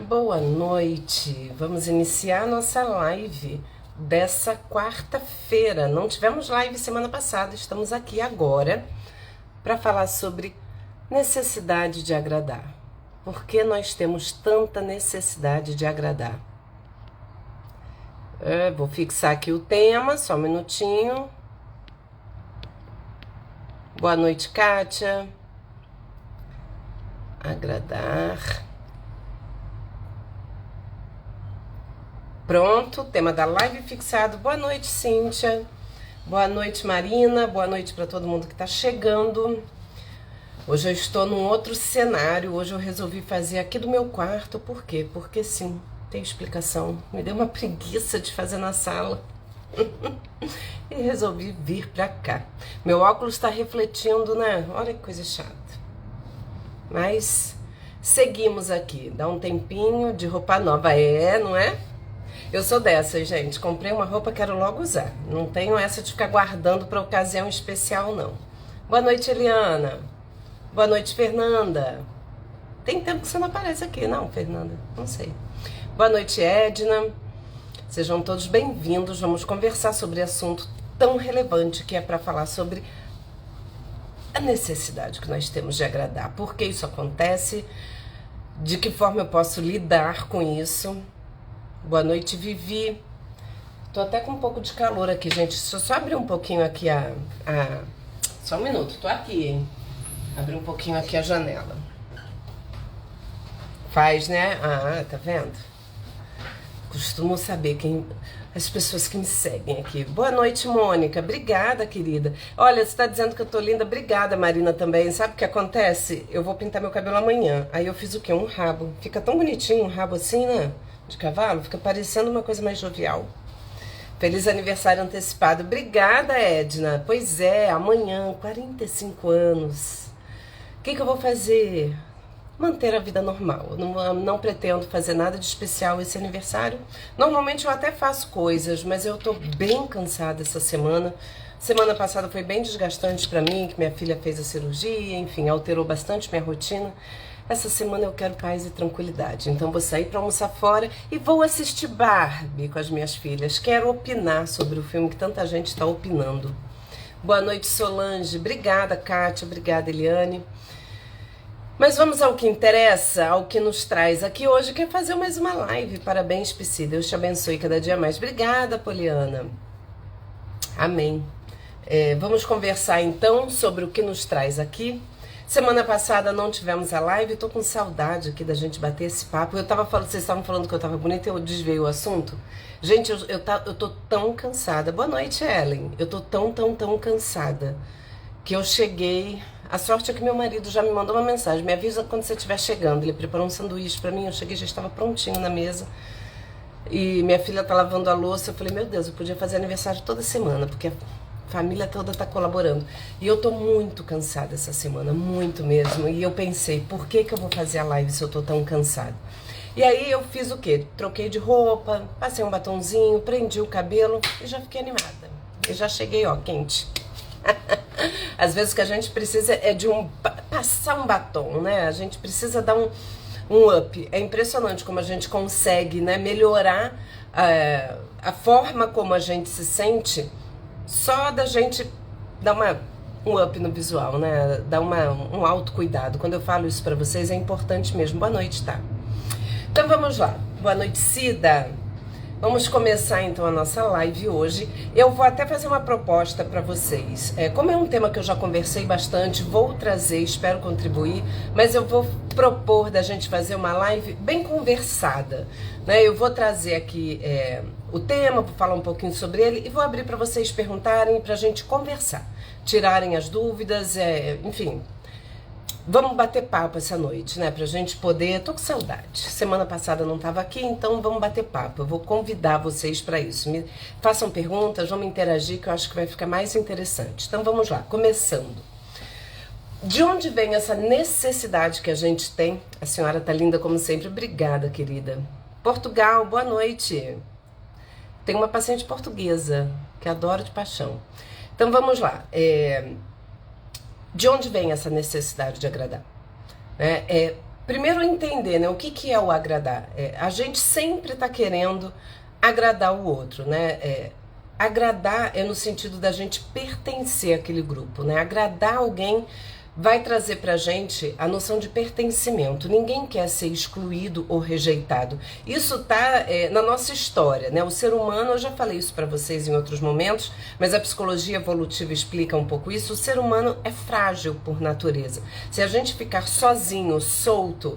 Boa noite. Vamos iniciar nossa live dessa quarta-feira. Não tivemos live semana passada, estamos aqui agora para falar sobre necessidade de agradar. Por que nós temos tanta necessidade de agradar? Vou fixar aqui o tema, só um minutinho. Boa noite, Kátia. Agradar. Pronto, tema da live fixado. Boa noite, Cíntia. Boa noite, Marina. Boa noite para todo mundo que está chegando. Hoje eu estou num outro cenário. Hoje eu resolvi fazer aqui do meu quarto. Por quê? Porque sim, tem explicação. Me deu uma preguiça de fazer na sala. E resolvi vir para cá. Meu óculos está refletindo, né? Olha que coisa chata. Mas seguimos aqui. Dá um tempinho de roupa nova. Não é? Eu sou dessas, gente. Comprei uma roupa, quero logo usar. Não tenho essa de ficar guardando para ocasião especial, não. Boa noite, Eliana. Boa noite, Fernanda. Tem tempo que você não aparece aqui, não, Fernanda? Não sei. Boa noite, Edna. Sejam todos bem-vindos. Vamos conversar sobre assunto tão relevante que é para falar sobre a necessidade que nós temos de agradar. Por que isso acontece? De que forma eu posso lidar com isso? Boa noite, Vivi. Tô até com um pouco de calor aqui, gente. Deixa eu só abrir um pouquinho aqui Só um minuto, tô aqui, hein? Abrir um pouquinho aqui a janela. Faz, né? Tá vendo? Costumo saber as pessoas que me seguem aqui. Boa noite, Mônica. Obrigada, querida. Olha, você tá dizendo que eu tô linda. Obrigada, Marina, também. Sabe o que acontece? Eu vou pintar meu cabelo amanhã. Aí eu fiz o quê? Um rabo. Fica tão bonitinho um rabo assim, né? De cavalo, fica parecendo uma coisa mais jovial. Feliz aniversário antecipado. Obrigada, Edna. Pois é, amanhã, 45 anos. O que eu vou fazer? Manter a vida normal. Não pretendo fazer nada de especial esse aniversário. Normalmente eu até faço coisas, mas eu tô bem cansada essa semana. Semana passada foi bem desgastante pra mim, que minha filha fez a cirurgia, enfim, alterou bastante minha rotina. Essa semana eu quero paz e tranquilidade, então vou sair para almoçar fora e vou assistir Barbie com as minhas filhas. Quero opinar sobre o filme que tanta gente está opinando. Boa noite, Solange. Obrigada, Kátia. Obrigada, Eliane. Mas vamos ao que interessa, ao que nos traz aqui hoje, que é fazer mais uma live. Parabéns, Psi. Deus te abençoe cada dia mais. Obrigada, Poliana. Amém. Vamos conversar então sobre o que nos traz aqui. Semana passada não tivemos a live, tô com saudade aqui da gente bater esse papo. Vocês estavam falando que eu tava bonita e eu desviei o assunto. Gente, eu tô tão cansada. Boa noite, Ellen. Eu tô tão cansada que eu cheguei. A sorte é que meu marido já me mandou uma mensagem. Me avisa quando você estiver chegando. Ele preparou um sanduíche pra mim. Eu cheguei, já estava prontinho na mesa. E minha filha tá lavando a louça. Eu falei, meu Deus, eu podia fazer aniversário toda semana, porque a família toda tá colaborando. E eu tô muito cansada essa semana, muito mesmo. E eu pensei, por que eu vou fazer a live se eu tô tão cansada? E aí eu fiz o quê? Troquei de roupa, passei um batonzinho, prendi o cabelo e já fiquei animada. E já cheguei, ó, quente. Às vezes o que a gente precisa é de passar um batom, né? A gente precisa dar um up. É impressionante como a gente consegue, né, melhorar a forma como a gente se sente só da gente dar um up no visual, né? Dar um autocuidado. Quando eu falo isso pra vocês é importante mesmo. Boa noite, tá? Então vamos lá. Boa noite, Cida. Vamos começar então a nossa live hoje. Eu vou até fazer uma proposta para vocês. Como é um tema que eu já conversei bastante, vou trazer, espero contribuir, mas eu vou propor da gente fazer uma live bem conversada, né? Eu vou trazer aqui o tema, vou falar um pouquinho sobre ele e vou abrir para vocês perguntarem, para a gente conversar, tirarem as dúvidas, enfim. Vamos bater papo essa noite, né? Pra gente poder... Tô com saudade. Semana passada eu não tava aqui, então vamos bater papo. Eu vou convidar vocês para isso. Me façam perguntas, vamos interagir, que eu acho que vai ficar mais interessante. Então vamos lá, começando. De onde vem essa necessidade que a gente tem? A senhora tá linda como sempre. Obrigada, querida. Portugal, boa noite. Tem uma paciente portuguesa que adoro de paixão. Então vamos lá. De onde vem essa necessidade de agradar? Primeiro entender, né, o que é o agradar. A gente sempre está querendo agradar o outro, né? Agradar é no sentido da gente pertencer àquele grupo, né? Agradar alguém vai trazer pra gente a noção de pertencimento. Ninguém quer ser excluído ou rejeitado. Isso tá na nossa história, né? O ser humano, eu já falei isso pra vocês em outros momentos, mas a psicologia evolutiva explica um pouco isso. O ser humano é frágil por natureza. Se a gente ficar sozinho, solto,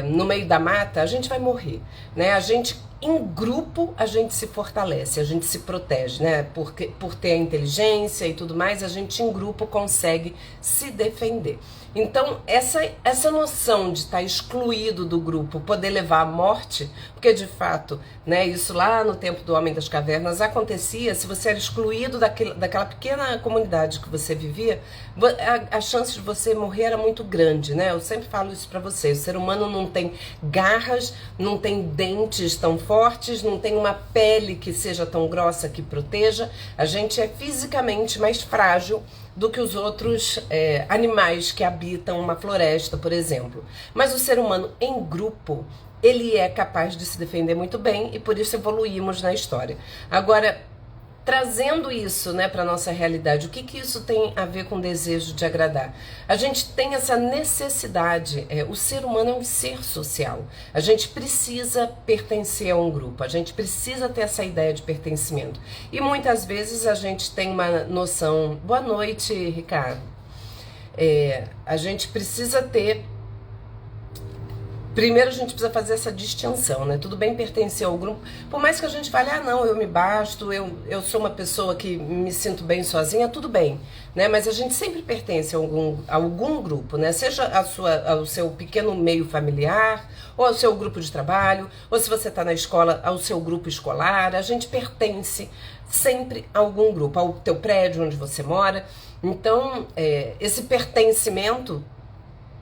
no meio da mata, a gente vai morrer, né? A gente em grupo a gente se fortalece, a gente se protege, né? Por ter a inteligência e tudo mais, a gente em grupo consegue se defender. Então, essa noção de estar excluído do grupo, poder levar à morte, porque de fato, né, isso lá no tempo do Homem das Cavernas acontecia, se você era excluído daquela pequena comunidade que você vivia, a chance de você morrer era muito grande, né? Eu sempre falo isso pra vocês, o ser humano não tem garras, não tem dentes tão fortes, não tem uma pele que seja tão grossa que proteja, a gente é fisicamente mais frágil do que os outros animais que habitam uma floresta, por exemplo. Mas o ser humano em grupo, ele é capaz de se defender muito bem e por isso evoluímos na história. Agora, trazendo isso, né, para nossa realidade, o que isso tem a ver com o desejo de agradar? A gente tem essa necessidade, o ser humano é um ser social, a gente precisa pertencer a um grupo, a gente precisa ter essa ideia de pertencimento. E muitas vezes a gente tem uma noção, boa noite, Ricardo, a gente precisa ter. Primeiro a gente precisa fazer essa distinção, né? Tudo bem pertencer ao grupo, por mais que a gente fale, não, eu me basto, eu sou uma pessoa que me sinto bem sozinha, tudo bem, né? Mas a gente sempre pertence a algum grupo, né? Seja ao seu pequeno meio familiar, ou ao seu grupo de trabalho, ou se você está na escola, ao seu grupo escolar, a gente pertence sempre a algum grupo, ao teu prédio onde você mora. Então, esse pertencimento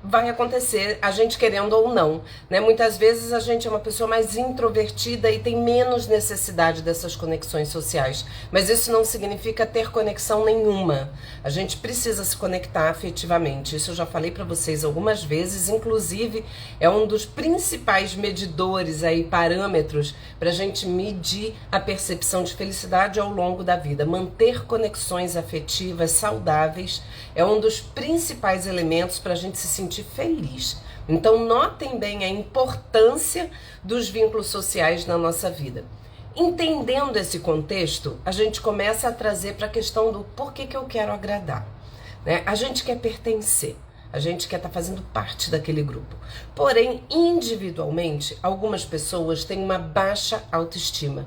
vai acontecer, a gente querendo ou não, né? Muitas vezes a gente é uma pessoa mais introvertida e tem menos necessidade dessas conexões sociais, mas isso não significa ter conexão nenhuma. A gente precisa se conectar afetivamente, isso eu já falei para vocês algumas vezes, inclusive é um dos principais medidores aí, parâmetros para a gente medir a percepção de felicidade ao longo da vida. Manter conexões afetivas saudáveis é um dos principais elementos para a gente se sentir feliz. Então notem bem a importância dos vínculos sociais na nossa vida. Entendendo esse contexto, a gente começa a trazer para a questão do por que eu quero agradar, né? A gente quer pertencer, a gente quer estar fazendo parte daquele grupo. Porém, individualmente, algumas pessoas têm uma baixa autoestima.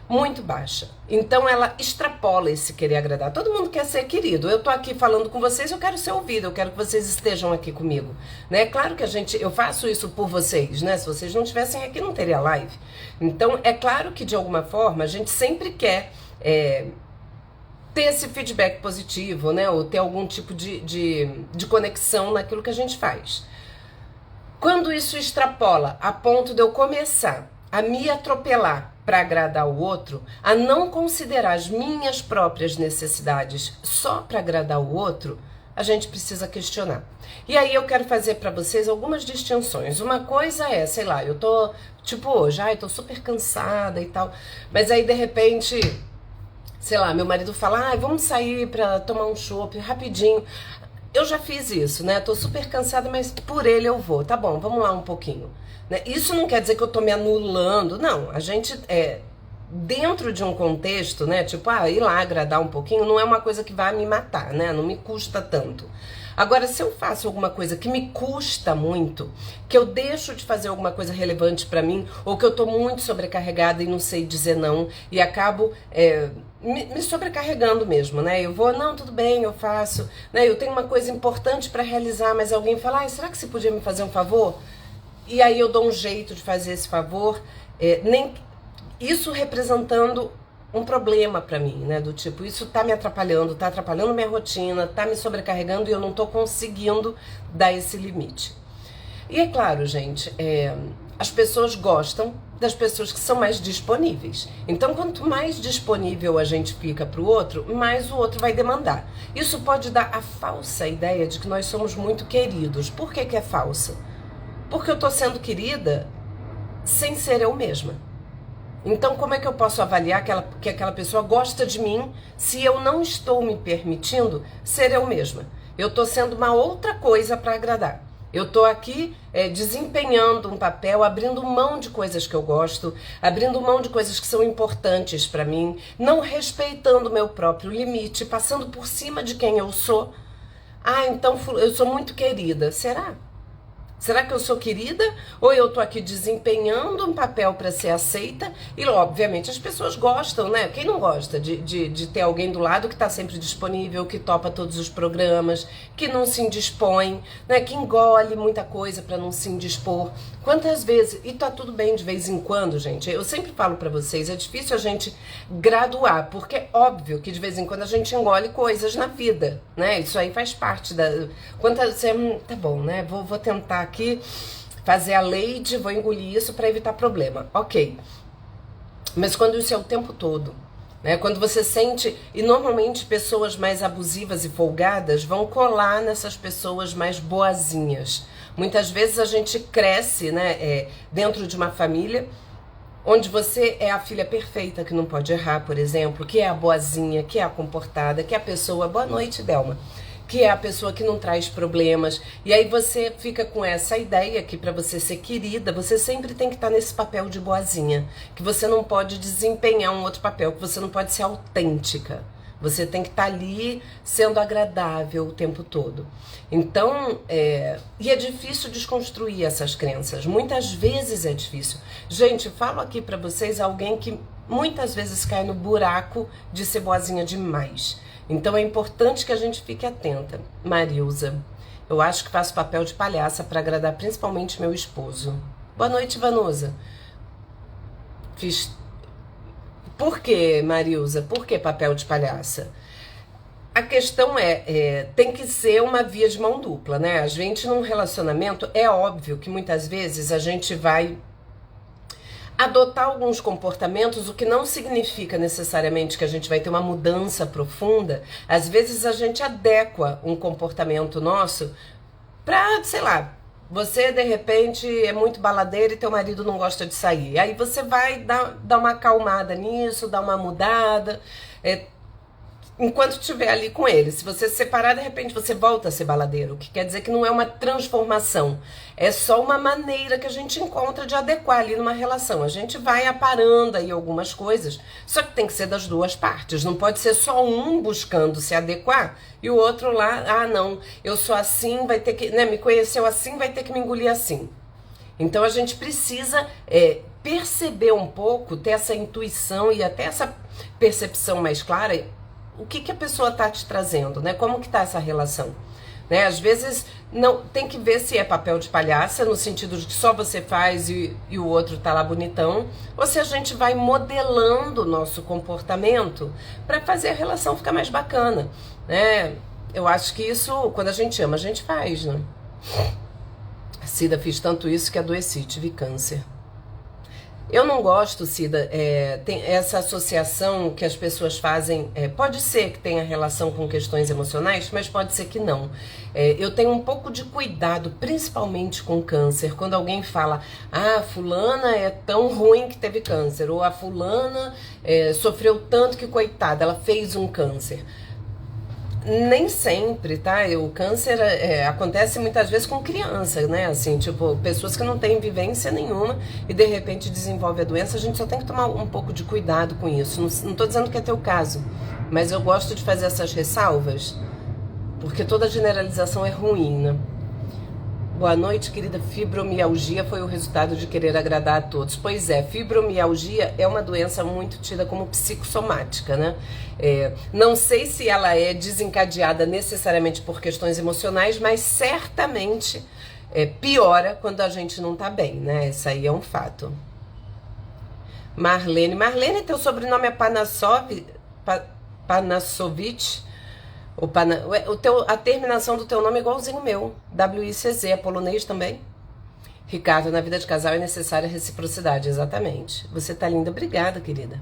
Muito baixa. Então ela extrapola esse querer agradar. Todo mundo quer ser querido. Eu tô aqui falando com vocês, eu quero ser ouvido, eu quero que vocês estejam aqui comigo, né? Claro que eu faço isso por vocês, né? Se vocês não estivessem aqui, não teria live. Então é claro que de alguma forma a gente sempre quer ter esse feedback positivo, né? Ou ter algum tipo de conexão naquilo que a gente faz. Quando isso extrapola a ponto de eu começar a me atropelar para agradar o outro, a não considerar as minhas próprias necessidades só para agradar o outro, a gente precisa questionar. E aí eu quero fazer para vocês algumas distinções. Uma coisa é, sei lá, eu tô, tipo hoje, eu tô super cansada e tal, mas aí de repente, sei lá, meu marido fala, vamos sair para tomar um chopp rapidinho. Eu já fiz isso, né? Tô super cansada, mas por ele eu vou. Tá bom, vamos lá um pouquinho. Né? Isso não quer dizer que eu tô me anulando, não. A gente, dentro de um contexto, né? Tipo, ir lá agradar um pouquinho, não é uma coisa que vai me matar, né? Não me custa tanto. Agora, se eu faço alguma coisa que me custa muito, que eu deixo de fazer alguma coisa relevante pra mim, ou que eu tô muito sobrecarregada e não sei dizer não, e acabo me sobrecarregando mesmo, né? Eu vou, não, tudo bem, eu faço, né? Eu tenho uma coisa importante pra realizar, mas alguém fala, será que você podia me fazer um favor? E aí eu dou um jeito de fazer esse favor, isso representando um problema pra mim, né? Do tipo, isso tá me atrapalhando, tá atrapalhando minha rotina, tá me sobrecarregando e eu não tô conseguindo dar esse limite. E é claro, gente, as pessoas gostam das pessoas que são mais disponíveis. Então, quanto mais disponível a gente fica pro outro, mais o outro vai demandar. Isso pode dar a falsa ideia de que nós somos muito queridos. Por que é falsa? Porque eu tô sendo querida sem ser eu mesma. Então, como é que eu posso avaliar que aquela pessoa gosta de mim se eu não estou me permitindo ser eu mesma? Eu estou sendo uma outra coisa para agradar. Eu estou aqui desempenhando um papel, abrindo mão de coisas que eu gosto, abrindo mão de coisas que são importantes para mim, não respeitando o meu próprio limite, passando por cima de quem eu sou. Ah, então eu sou muito querida. Será? Será que eu sou querida? Ou eu tô aqui desempenhando um papel para ser aceita? E, obviamente, as pessoas gostam, né? Quem não gosta de ter alguém do lado que tá sempre disponível, que topa todos os programas, que não se indispõe, né? Que engole muita coisa para não se indispor. Quantas vezes... E tá tudo bem de vez em quando, gente. Eu sempre falo para vocês, é difícil a gente graduar, porque é óbvio que de vez em quando a gente engole coisas na vida, né? Isso aí faz parte da... Quantas... Tá bom, né? Vou tentar aqui fazer a Lady, vou engolir isso para evitar problema. Ok. Mas quando isso é o tempo todo, né? Quando você sente... E normalmente pessoas mais abusivas e folgadas vão colar nessas pessoas mais boazinhas. Muitas vezes a gente cresce, né, dentro de uma família onde você é a filha perfeita, que não pode errar, por exemplo, que é a boazinha, que é a comportada, que é a pessoa... Boa noite, Delma. Que é a pessoa que não traz problemas. E aí você fica com essa ideia que para você ser querida, você sempre tem que estar nesse papel de boazinha, que você não pode desempenhar um outro papel, que você não pode ser autêntica. Você tem que estar ali sendo agradável o tempo todo. Então, e é difícil desconstruir essas crenças. Muitas vezes é difícil. Gente, falo aqui pra vocês alguém que muitas vezes cai no buraco de ser boazinha demais. Então é importante que a gente fique atenta. Marilza, eu acho que faço papel de palhaça pra agradar principalmente meu esposo. Boa noite, Vanusa. Por que, Marilza? Por que papel de palhaça? A questão tem que ser uma via de mão dupla, né? A gente num relacionamento, é óbvio que muitas vezes a gente vai adotar alguns comportamentos, o que não significa necessariamente que a gente vai ter uma mudança profunda. Às vezes a gente adequa um comportamento nosso pra, sei lá, você, de repente, é muito baladeiro e teu marido não gosta de sair. Aí você vai dar uma acalmada nisso, dar uma mudada, enquanto estiver ali com ele. Se você se separar, de repente você volta a ser baladeiro, o que quer dizer que não é uma transformação. É só uma maneira que a gente encontra de adequar ali numa relação. A gente vai aparando aí algumas coisas, só que tem que ser das duas partes. Não pode ser só um buscando se adequar e o outro lá, ah não, eu sou assim, vai ter que, né, me conheceu assim, vai ter que me engolir assim. Então a gente precisa perceber um pouco, ter essa intuição e até essa percepção mais clara, o que a pessoa tá te trazendo, né? Como que tá essa relação? Né? Às vezes não tem que ver se é papel de palhaça, no sentido de que só você faz e o outro tá lá bonitão, ou se a gente vai modelando o nosso comportamento para fazer a relação ficar mais bacana, né? Eu acho que isso, quando a gente ama, a gente faz, né? Cida, fiz tanto isso que adoeci, tive câncer. Eu não gosto, Cida, tem essa associação que as pessoas fazem, pode ser que tenha relação com questões emocionais, mas pode ser que não. Eu tenho um pouco de cuidado, principalmente com câncer, quando alguém fala, ah, fulana é tão ruim que teve câncer, ou a fulana sofreu tanto que, coitada, ela fez um câncer. Nem sempre, tá? O câncer acontece muitas vezes com criança, né? Assim, tipo, pessoas que não têm vivência nenhuma e de repente desenvolve a doença. A gente só tem que tomar um pouco de cuidado com isso. Não tô dizendo que é teu caso, mas eu gosto de fazer essas ressalvas, porque toda generalização é ruim, né? Boa noite, querida. Fibromialgia foi o resultado de querer agradar a todos. Pois é, fibromialgia é uma doença muito tida como psicossomática, né? Não sei se ela é desencadeada necessariamente por questões emocionais, mas certamente piora quando a gente não tá bem, né? Isso aí é um fato. Marlene, teu sobrenome é Panasovich? A terminação do teu nome é igualzinho o meu. WICZ, é polonês também? Ricardo, na vida de casal é necessária reciprocidade, exatamente. Você tá linda, obrigada, querida.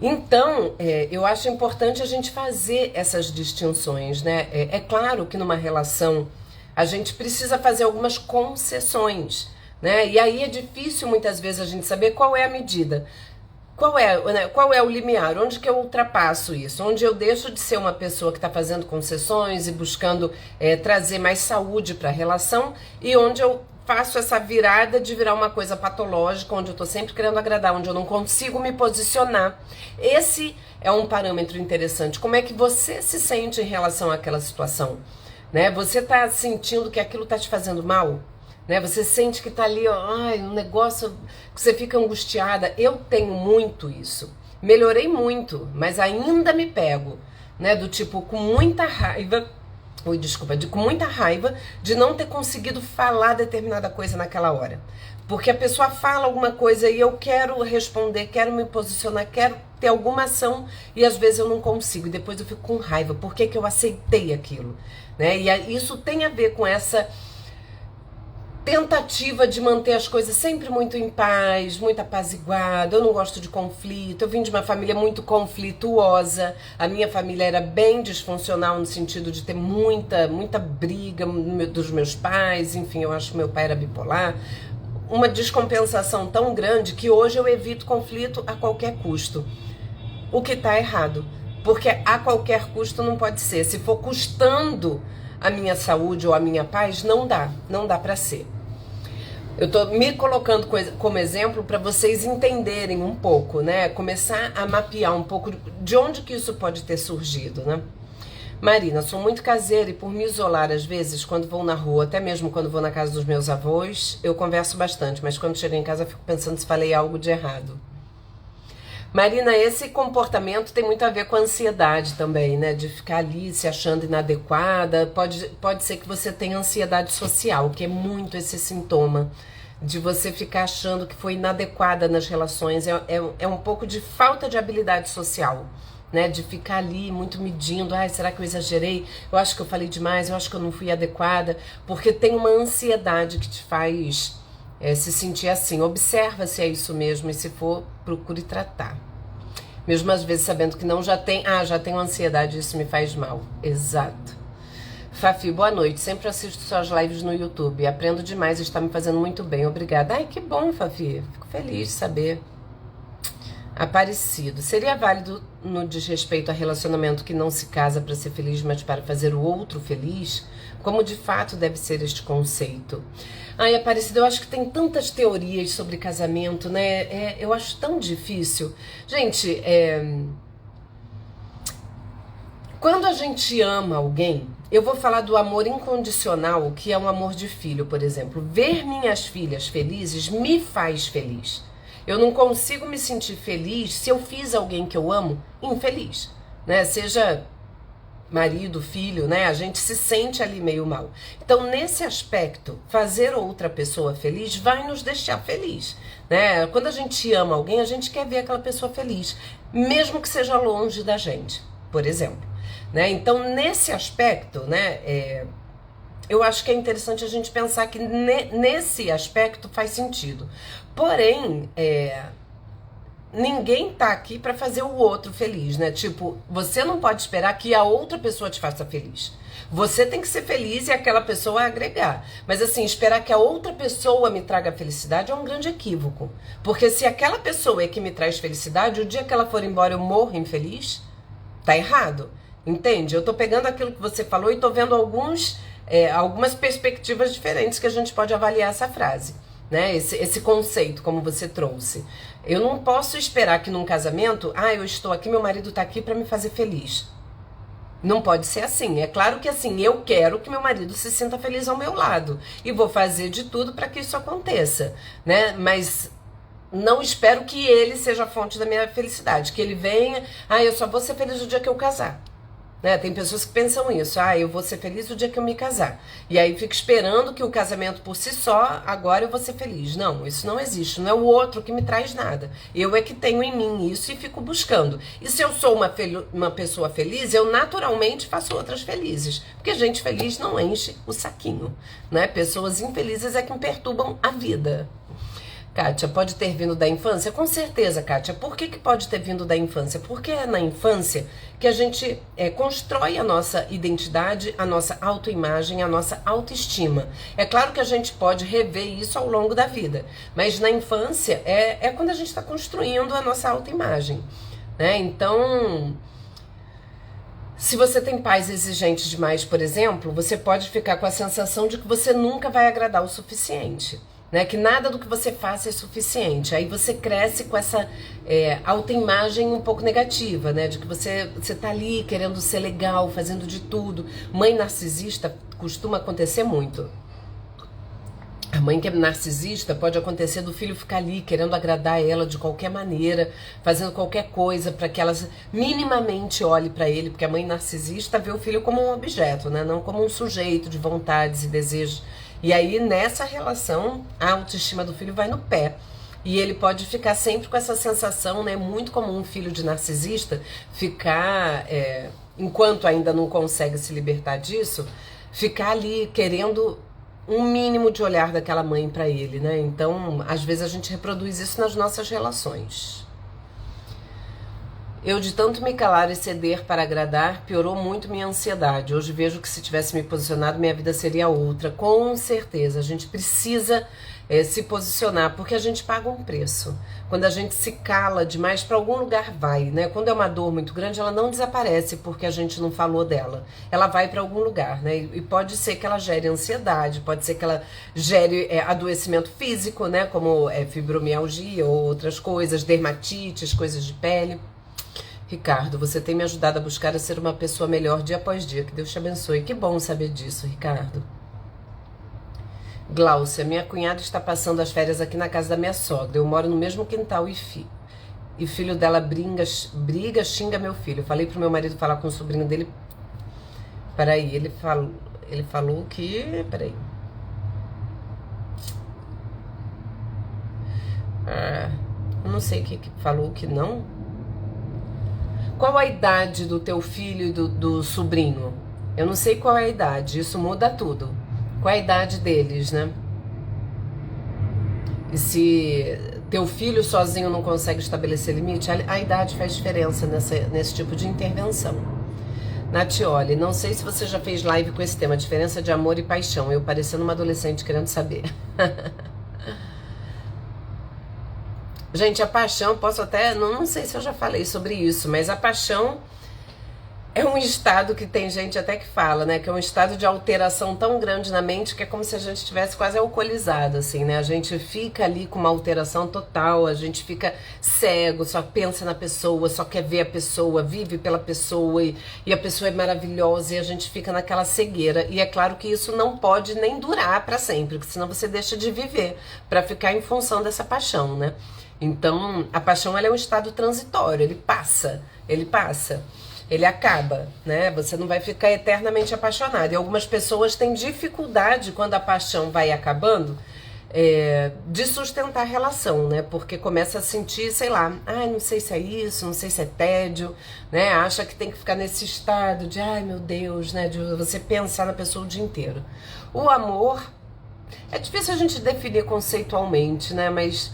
Então, eu acho importante a gente fazer essas distinções, né? É claro que numa relação a gente precisa fazer algumas concessões, né? E aí é difícil muitas vezes a gente saber qual é a medida. Qual é o limiar? Onde que eu ultrapasso isso? Onde eu deixo de ser uma pessoa que está fazendo concessões e buscando trazer mais saúde para a relação, e onde eu faço essa virada de virar uma coisa patológica, onde eu estou sempre querendo agradar, onde eu não consigo me posicionar. Esse é um parâmetro interessante. Como é que você se sente em relação àquela situação? Né? Você está sentindo que aquilo está te fazendo mal? Né? Você sente que tá ali, ó, ai, um negócio que você fica angustiada. Eu tenho muito isso. Melhorei muito, mas ainda me pego, né? Do tipo, com muita raiva, com muita raiva de não ter conseguido falar determinada coisa naquela hora. Porque a pessoa fala alguma coisa e eu quero responder, quero me posicionar, quero ter alguma ação e às vezes eu não consigo. E depois eu fico com raiva. Por que que eu aceitei aquilo? Né? E isso tem a ver com essa tentativa de manter as coisas sempre muito em paz, muito apaziguado. Eu não gosto de conflito. Eu vim de uma família muito conflituosa. A minha família era bem disfuncional no sentido de ter muita briga dos meus pais. Enfim, eu acho que meu pai era bipolar. Uma descompensação tão grande que hoje eu evito conflito a qualquer custo. O que está errado. Porque a qualquer custo não pode ser. Se for custando a minha saúde ou a minha paz, não dá para ser. Eu tô me colocando como exemplo para vocês entenderem um pouco, né? Começar a mapear um pouco de onde que isso pode ter surgido, né? Marina, sou muito caseira e por me isolar às vezes, quando vou na rua, até mesmo quando vou na casa dos meus avós, eu converso bastante, mas quando chego em casa eu fico pensando se falei algo de errado. Marina, esse comportamento tem muito a ver com a ansiedade também, né? De ficar ali se achando inadequada. Pode ser que você tenha ansiedade social, que é muito esse sintoma de você ficar achando que foi inadequada nas relações. É um pouco de falta de habilidade social, né? De ficar ali muito medindo. Ai, será que eu exagerei? Eu acho que eu falei demais, eu acho que eu não fui adequada. Porque tem uma ansiedade que te faz se sentir assim. Observa se é isso mesmo e se for, procure tratar. Mesmo às vezes sabendo que não já tenho ansiedade, isso me faz mal. Exato. Fafi, boa noite. Sempre assisto suas lives no YouTube. Aprendo demais, está me fazendo muito bem. Obrigada. Ai, que bom, Fafi. Fico feliz de saber. Aparecido. Seria válido no desrespeito a relacionamento que não se casa para ser feliz, mas para fazer o outro feliz? Como de fato deve ser este conceito? Ai, Aparecido, eu acho que tem tantas teorias sobre casamento, né? Eu acho tão difícil. Gente, quando a gente ama alguém, eu vou falar do amor incondicional, que é um amor de filho, por exemplo. Ver minhas filhas felizes me faz feliz. Eu não consigo me sentir feliz se eu fiz alguém que eu amo infeliz, né? Seja marido, filho, né? A gente se sente ali meio mal. Então, nesse aspecto, fazer outra pessoa feliz vai nos deixar feliz, né? Quando a gente ama alguém, a gente quer ver aquela pessoa feliz, mesmo que seja longe da gente, por exemplo, né? Então, nesse aspecto, né? Eu acho que é interessante a gente pensar que nesse aspecto faz sentido. Porém, ninguém tá aqui pra fazer o outro feliz, né? Tipo, você não pode esperar que a outra pessoa te faça feliz. Você tem que ser feliz e aquela pessoa agregar. Mas assim, esperar que a outra pessoa me traga felicidade é um grande equívoco. Porque se aquela pessoa é que me traz felicidade, o dia que ela for embora eu morro infeliz, tá errado. Entende? Eu tô pegando aquilo que você falou e tô vendo algumas perspectivas diferentes que a gente pode avaliar essa frase, né? Esse conceito, como você trouxe. Eu não posso esperar que num casamento, eu estou aqui, meu marido tá aqui para me fazer feliz. Não pode ser assim. É claro que assim, eu quero que meu marido se sinta feliz ao meu lado e vou fazer de tudo para que isso aconteça, né? Mas não espero que ele seja a fonte da minha felicidade, que ele venha, eu só vou ser feliz no dia que eu casar. Né? Tem pessoas que pensam isso, eu vou ser feliz no dia que eu me casar. E aí fica esperando que o casamento por si só, agora eu vou ser feliz. Não, isso não existe, não é o outro que me traz nada. Eu é que tenho em mim isso e fico buscando. E se eu sou uma pessoa feliz, eu naturalmente faço outras felizes. Porque gente feliz não enche o saquinho, né? Pessoas infelizes é que me perturbam a vida. Kátia, pode ter vindo da infância? Com certeza, Kátia. Por que pode ter vindo da infância? Porque é na infância que a gente constrói a nossa identidade, a nossa autoimagem, a nossa autoestima. É claro que a gente pode rever isso ao longo da vida, mas na infância é quando a gente está construindo a nossa autoimagem, né? Então, se você tem pais exigentes demais, por exemplo, você pode ficar com a sensação de que você nunca vai agradar o suficiente. Né, que nada do que você faça é suficiente. Aí você cresce com essa autoimagem um pouco negativa, né? De que você tá ali querendo ser legal, fazendo de tudo. Mãe narcisista costuma acontecer muito. A mãe que é narcisista pode acontecer do filho ficar ali querendo agradar ela de qualquer maneira, fazendo qualquer coisa para que ela minimamente olhe para ele, porque a mãe narcisista vê o filho como um objeto, né? Não como um sujeito de vontades e desejos. E aí, nessa relação, a autoestima do filho vai no pé. E ele pode ficar sempre com essa sensação, né? Muito comum um filho de narcisista ficar, enquanto ainda não consegue se libertar disso, ficar ali querendo um mínimo de olhar daquela mãe para ele, né? Então, às vezes a gente reproduz isso nas nossas relações. Eu, de tanto me calar e ceder para agradar, piorou muito minha ansiedade. Hoje vejo que se tivesse me posicionado, minha vida seria outra. Com certeza, a gente precisa se posicionar, porque a gente paga um preço. Quando a gente se cala demais, para algum lugar vai, né? Quando é uma dor muito grande, ela não desaparece porque a gente não falou dela. Ela vai para algum lugar, né? E pode ser que ela gere ansiedade, pode ser que ela gere adoecimento físico, né? Como fibromialgia ou outras coisas, dermatites, coisas de pele. Ricardo, você tem me ajudado a buscar a ser uma pessoa melhor dia após dia. Que Deus te abençoe. Que bom saber disso, Ricardo. Gláucia, minha cunhada está passando as férias aqui na casa da minha sogra. Eu moro no mesmo quintal e filho dela briga, xinga meu filho. Falei pro meu marido falar com o sobrinho dele. Peraí, ele falou que... Peraí. Eu não sei o que falou que não... Qual a idade do teu filho e do sobrinho? Eu não sei qual é a idade, isso muda tudo. Qual é a idade deles, né? E se teu filho sozinho não consegue estabelecer limite, a idade faz diferença nesse tipo de intervenção. Natioli, não sei se você já fez live com esse tema, diferença de amor e paixão. Eu parecendo uma adolescente querendo saber. Gente, a paixão, posso até... Não sei se eu já falei sobre isso, mas a paixão é um estado que tem gente até que fala, né? Que é um estado de alteração tão grande na mente que é como se a gente estivesse quase alcoolizado, assim, né? A gente fica ali com uma alteração total, a gente fica cego, só pensa na pessoa, só quer ver a pessoa, vive pela pessoa e a pessoa é maravilhosa e a gente fica naquela cegueira. E é claro que isso não pode nem durar para sempre, porque senão você deixa de viver para ficar em função dessa paixão, né? Então, a paixão ela é um estado transitório, ele passa, ele acaba, né? Você não vai ficar eternamente apaixonado. E algumas pessoas têm dificuldade quando a paixão vai acabando de sustentar a relação, né? Porque começa a sentir, sei lá, não sei se é isso, não sei se é tédio, né? Acha que tem que ficar nesse estado de, ai meu Deus, né? De você pensar na pessoa o dia inteiro. O amor, é difícil a gente definir conceitualmente, né? Mas...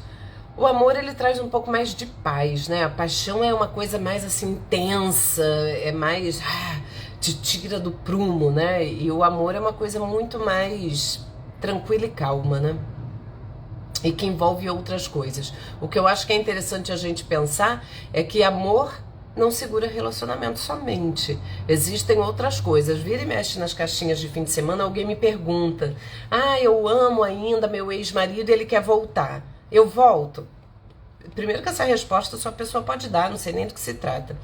o amor, ele traz um pouco mais de paz, né? A paixão é uma coisa mais, assim, intensa, é mais... te tira do prumo, né? E o amor é uma coisa muito mais tranquila e calma, né? E que envolve outras coisas. O que eu acho que é interessante a gente pensar é que amor não segura relacionamento somente. Existem outras coisas. Vira e mexe nas caixinhas de fim de semana, alguém me pergunta: eu amo ainda meu ex-marido e ele quer voltar. Eu volto? Primeiro que essa resposta só a pessoa pode dar, não sei nem do que se trata.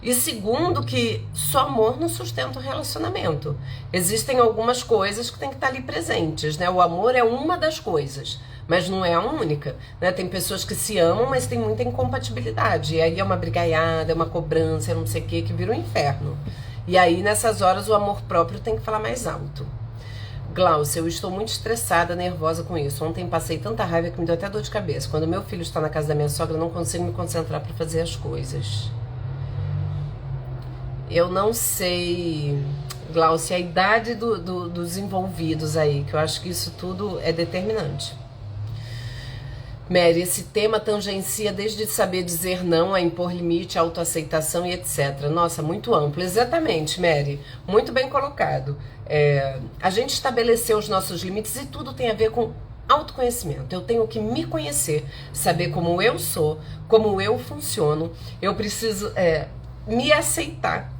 E segundo que só amor não sustenta o relacionamento. Existem algumas coisas que tem que estar ali presentes, né? O amor é uma das coisas, mas não é a única, né? Tem pessoas que se amam, mas tem muita incompatibilidade. E aí é uma brigaiada, é uma cobrança, é não sei o que vira um inferno. E aí nessas horas o amor próprio tem que falar mais alto. Glaucia, eu estou muito estressada, nervosa com isso. Ontem passei tanta raiva que me deu até dor de cabeça. Quando meu filho está na casa da minha sogra, eu não consigo me concentrar para fazer as coisas. Eu não sei, Glaucia, a idade dos envolvidos aí, que eu acho que isso tudo é determinante. Mary, esse tema tangencia desde saber dizer não, a impor limite, autoaceitação e etc. Nossa, muito amplo. Exatamente, Mary. Muito bem colocado. A gente estabeleceu os nossos limites e tudo tem a ver com autoconhecimento. Eu tenho que me conhecer, saber como eu sou, como eu funciono. Eu preciso me aceitar.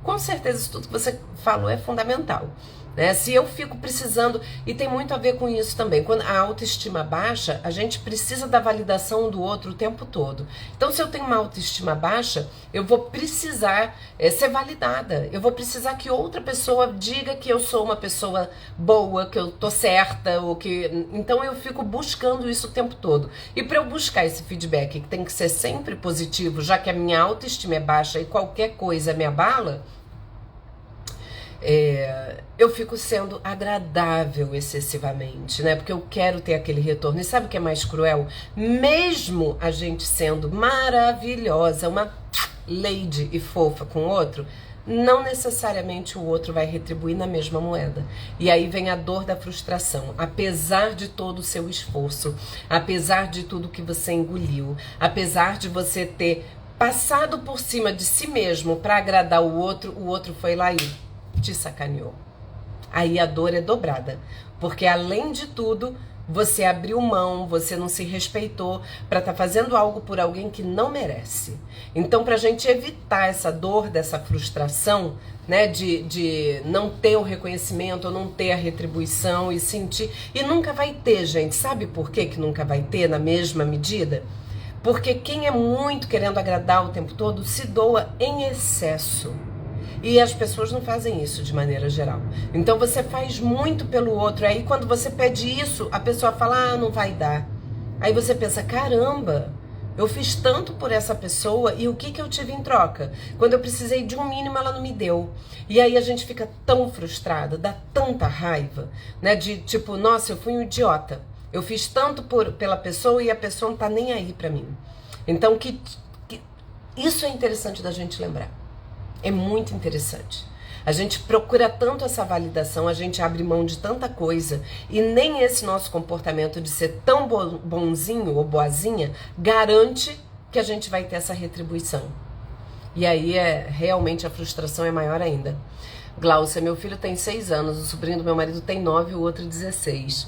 Com certeza, isso tudo que você falou é fundamental. Né? Se eu fico precisando, e tem muito a ver com isso também, quando a autoestima baixa, a gente precisa da validação do outro o tempo todo. Então, se eu tenho uma autoestima baixa, eu vou precisar ser validada, eu vou precisar que outra pessoa diga que eu sou uma pessoa boa, que eu tô certa, ou que... Então eu fico buscando isso o tempo todo. E para eu buscar esse feedback, que tem que ser sempre positivo, já que a minha autoestima é baixa e qualquer coisa me abala, eu fico sendo agradável excessivamente, né? Porque eu quero ter aquele retorno. E sabe o que é mais cruel? Mesmo a gente sendo maravilhosa, uma lady e fofa com o outro, não necessariamente o outro vai retribuir na mesma moeda. E aí vem a dor da frustração. Apesar de todo o seu esforço, apesar de tudo que você engoliu, apesar de você ter passado por cima de si mesmo para agradar o outro foi lá e te sacaneou. Aí a dor é dobrada, porque além de tudo, você abriu mão, você não se respeitou para estar fazendo algo por alguém que não merece. Então, para a gente evitar essa dor, dessa frustração, né, de não ter o reconhecimento, ou não ter a retribuição e sentir... E nunca vai ter, gente. Sabe por que nunca vai ter na mesma medida? Porque quem é muito querendo agradar o tempo todo se doa em excesso. E as pessoas não fazem isso de maneira geral. Então você faz muito pelo outro. Aí quando você pede isso, a pessoa fala, não vai dar. Aí você pensa, caramba, eu fiz tanto por essa pessoa e o que eu tive em troca? Quando eu precisei de um mínimo, ela não me deu. E aí a gente fica tão frustrada, dá tanta raiva, né? De tipo, nossa, eu fui um idiota. Eu fiz tanto pela pessoa e a pessoa não tá nem aí pra mim. Então isso é interessante da gente lembrar. É muito interessante. A gente procura tanto essa validação, a gente abre mão de tanta coisa e nem esse nosso comportamento de ser tão bonzinho ou boazinha garante que a gente vai ter essa retribuição. E aí realmente a frustração é maior ainda. Glaucia, meu filho tem 6 anos, o sobrinho do meu marido tem 9 e o outro 16.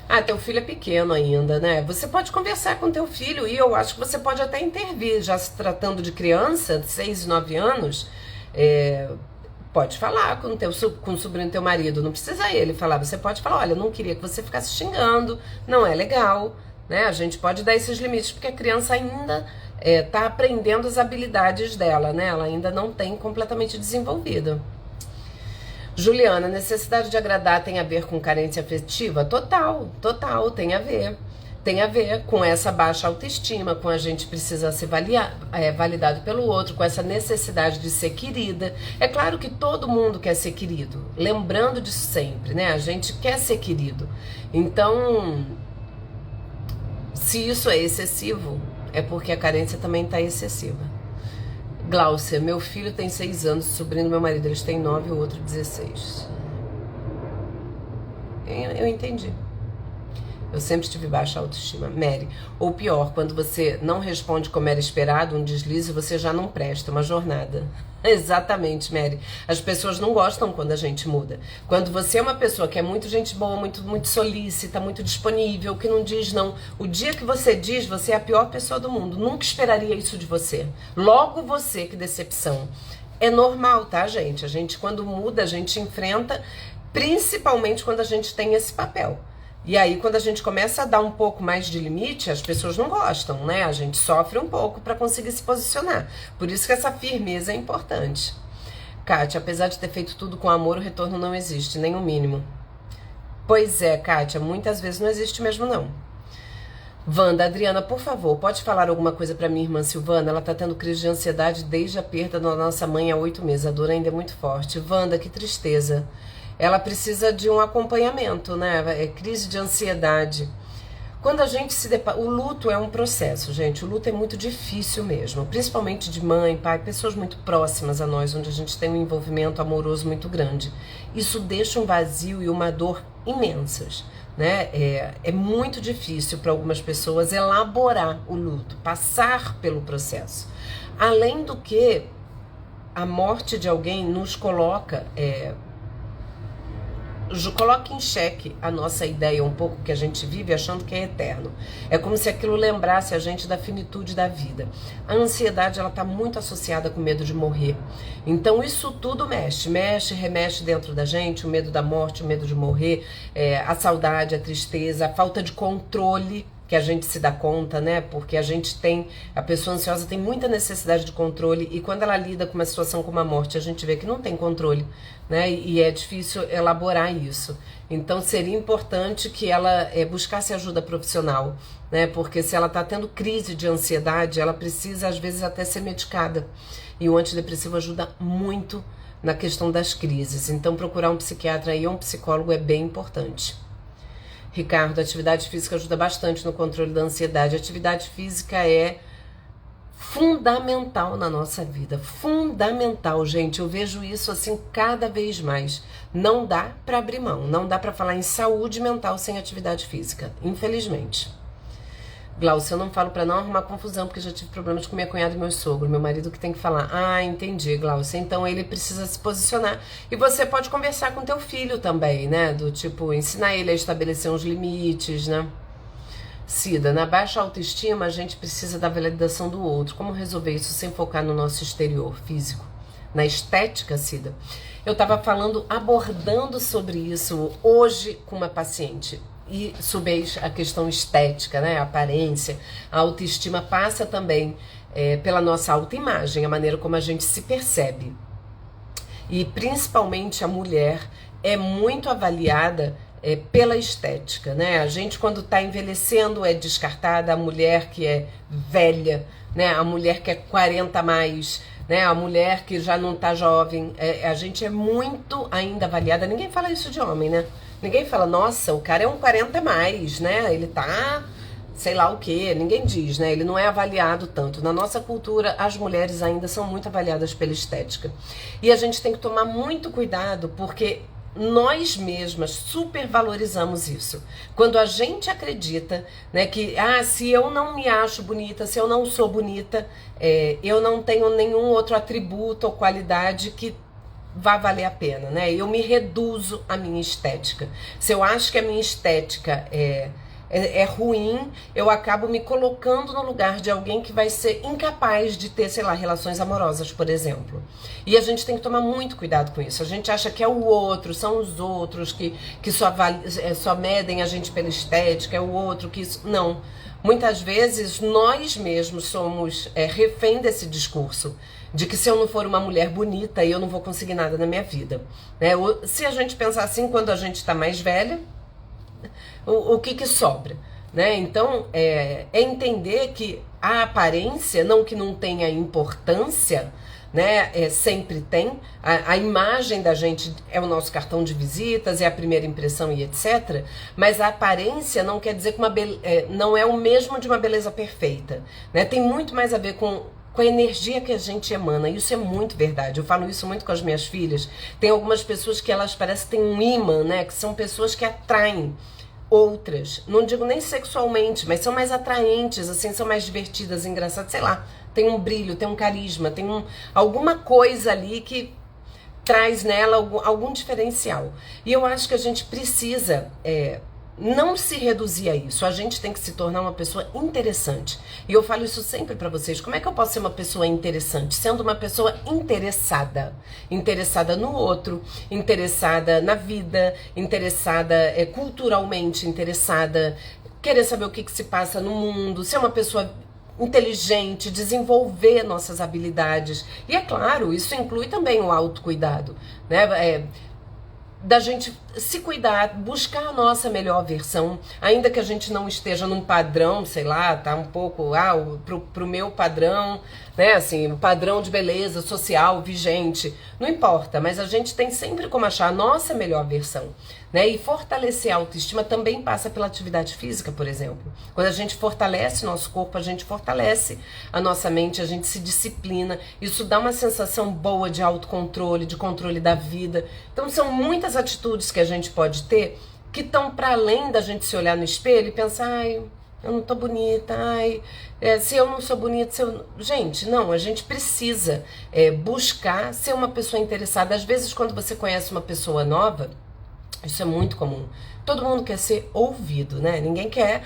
Ah, teu filho é pequeno ainda, né? Você pode conversar com teu filho e eu acho que você pode até intervir, já se tratando de criança, de 6 e 9 anos... pode falar com o sobrinho do teu marido, não precisa ele falar, você pode falar, olha, eu não queria que você ficasse xingando, não é legal, né? A gente pode dar esses limites, porque a criança ainda tá aprendendo as habilidades dela, né? Ela ainda não tem completamente desenvolvida. Juliana, necessidade de agradar tem a ver com carência afetiva? Total, tem a ver. Tem a ver com essa baixa autoestima, com a gente precisa ser validado pelo outro, com essa necessidade de ser querida. É claro que todo mundo quer ser querido, lembrando disso sempre, né? A gente quer ser querido. Então, se isso é excessivo, é porque a carência também está excessiva. Glaucia, meu filho tem 6 anos, o sobrinho do meu marido, eles têm 9 e o outro 16. Eu entendi. Eu sempre tive baixa autoestima. Mary, ou pior, quando você não responde como era esperado, um deslize, você já não presta, uma jornada. Exatamente, Mary. As pessoas não gostam quando a gente muda. Quando você é uma pessoa que é muito gente boa, muito solícita, muito disponível, que não diz não. O dia que você diz, você é a pior pessoa do mundo. Nunca esperaria isso de você. Logo você, que decepção. É normal, tá, gente? A gente, quando muda, a gente enfrenta, principalmente quando a gente tem esse papel. E aí, quando a gente começa a dar um pouco mais de limite, as pessoas não gostam, né? A gente sofre um pouco para conseguir se posicionar. Por isso que essa firmeza é importante. Kátia, apesar de ter feito tudo com amor, o retorno não existe, nem o mínimo. Pois é, Kátia, muitas vezes não existe mesmo, não. Wanda, Adriana, por favor, pode falar alguma coisa para minha irmã Silvana? Ela tá tendo crise de ansiedade desde a perda da nossa mãe há 8 meses. A dor ainda é muito forte. Wanda, que tristeza. Ela precisa de um acompanhamento, né? É crise de ansiedade. Quando a gente se depara... O luto é um processo, gente. O luto é muito difícil mesmo. Principalmente de mãe, pai, pessoas muito próximas a nós, onde a gente tem um envolvimento amoroso muito grande. Isso deixa um vazio e uma dor imensas. né? É muito difícil para algumas pessoas elaborar o luto, passar pelo processo. Além do que, a morte de alguém nos coloca em xeque a nossa ideia um pouco que a gente vive achando que é eterno. É como se aquilo lembrasse a gente da finitude da vida. A ansiedade, ela está muito associada com o medo de morrer. Então isso tudo remexe dentro da gente, o medo da morte, o medo de morrer, a saudade, a tristeza, a falta de controle, que a gente se dá conta, né? Porque a pessoa ansiosa tem muita necessidade de controle, e quando ela lida com uma situação como a morte, a gente vê que não tem controle, né? E é difícil elaborar isso. Então seria importante que ela buscasse ajuda profissional, né? Porque se ela está tendo crise de ansiedade, ela precisa às vezes até ser medicada. E o antidepressivo ajuda muito na questão das crises. Então procurar um psiquiatra e um psicólogo é bem importante. Ricardo, a atividade física ajuda bastante no controle da ansiedade. A atividade física é fundamental na nossa vida. Fundamental, gente. Eu vejo isso assim cada vez mais. Não dá para abrir mão. Não dá para falar em saúde mental sem atividade física. Infelizmente. Glaucia, eu não falo pra não arrumar confusão, porque já tive problemas com minha cunhada e meu sogro, meu marido que tem que falar. Ah, entendi, Glaucia. Então ele precisa se posicionar. E você pode conversar com teu filho também, né? Do tipo, ensinar ele a estabelecer uns limites, né? Cida, na baixa autoestima a gente precisa da validação do outro. Como resolver isso sem focar no nosso exterior físico? Na estética, Cida? Eu tava abordando sobre isso hoje com uma paciente. E sobre a questão estética, né, a aparência, a autoestima passa também pela nossa autoimagem, a maneira como a gente se percebe. E principalmente a mulher é muito avaliada pela estética, né? A gente quando está envelhecendo é descartada, a mulher que é velha, né? A mulher que é 40 a mais, né? A mulher que já não está jovem, a gente é muito ainda avaliada. Ninguém fala isso de homem, né? Ninguém fala, nossa, o cara é um 40 a mais, né? Ele tá, sei lá o quê. Ninguém diz, né? Ele não é avaliado tanto. Na nossa cultura, as mulheres ainda são muito avaliadas pela estética. E a gente tem que tomar muito cuidado, porque nós mesmas supervalorizamos isso. Quando a gente acredita, né, que se eu não me acho bonita, se eu não sou bonita, eu não tenho nenhum outro atributo ou qualidade que vai valer a pena, né? Eu me reduzo à minha estética. Se eu acho que a minha estética é ruim, eu acabo me colocando no lugar de alguém que vai ser incapaz de ter, sei lá, relações amorosas, por exemplo. E a gente tem que tomar muito cuidado com isso. A gente acha que é o outro, são os outros que só medem a gente pela estética, é o outro que isso... Não. Muitas vezes nós mesmos somos refém desse discurso de que se eu não for uma mulher bonita, eu não vou conseguir nada na minha vida, né? Se a gente pensar assim, quando a gente está mais velha, o que sobra, né? Então, é entender que a aparência, não que não tenha importância, né? Sempre tem. A imagem da gente é o nosso cartão de visitas, é a primeira impressão e etc. Mas a aparência não quer dizer que não é o mesmo de uma beleza perfeita, né? Tem muito mais a ver com a energia que a gente emana. Isso é muito verdade. Eu falo isso muito com as minhas filhas. Tem algumas pessoas que elas parecem que têm um imã, né? Que são pessoas que atraem outras. Não digo nem sexualmente, mas são mais atraentes, assim, são mais divertidas, engraçadas, sei lá. Tem um brilho, tem um carisma, tem alguma coisa ali que traz nela algum diferencial. E eu acho que a gente precisa não se reduzir a isso. A gente tem que se tornar uma pessoa interessante. E eu falo isso sempre pra vocês. Como é que eu posso ser uma pessoa interessante? Sendo uma pessoa interessada. Interessada no outro, interessada na vida, interessada culturalmente, interessada, querer saber o que se passa no mundo, ser uma pessoa inteligente, desenvolver nossas habilidades. E é claro, isso inclui também o autocuidado, né? Da gente se cuidar, buscar a nossa melhor versão, ainda que a gente não esteja num padrão, sei lá, tá um pouco, pro meu padrão, né, assim, o padrão de beleza social vigente, não importa, mas a gente tem sempre como achar a nossa melhor versão, né, e fortalecer a autoestima também passa pela atividade física, por exemplo. Quando a gente fortalece nosso corpo, a gente fortalece a nossa mente, a gente se disciplina, isso dá uma sensação boa de autocontrole, de controle da vida. Então são muitas atitudes que a gente pode ter que estão para além da gente se olhar no espelho e pensar, ai, eu não tô bonita, ai, se eu não sou bonita, se eu... Gente, não, a gente precisa buscar ser uma pessoa interessada. Às vezes, quando você conhece uma pessoa nova, isso é muito comum. Todo mundo quer ser ouvido, né? Ninguém quer...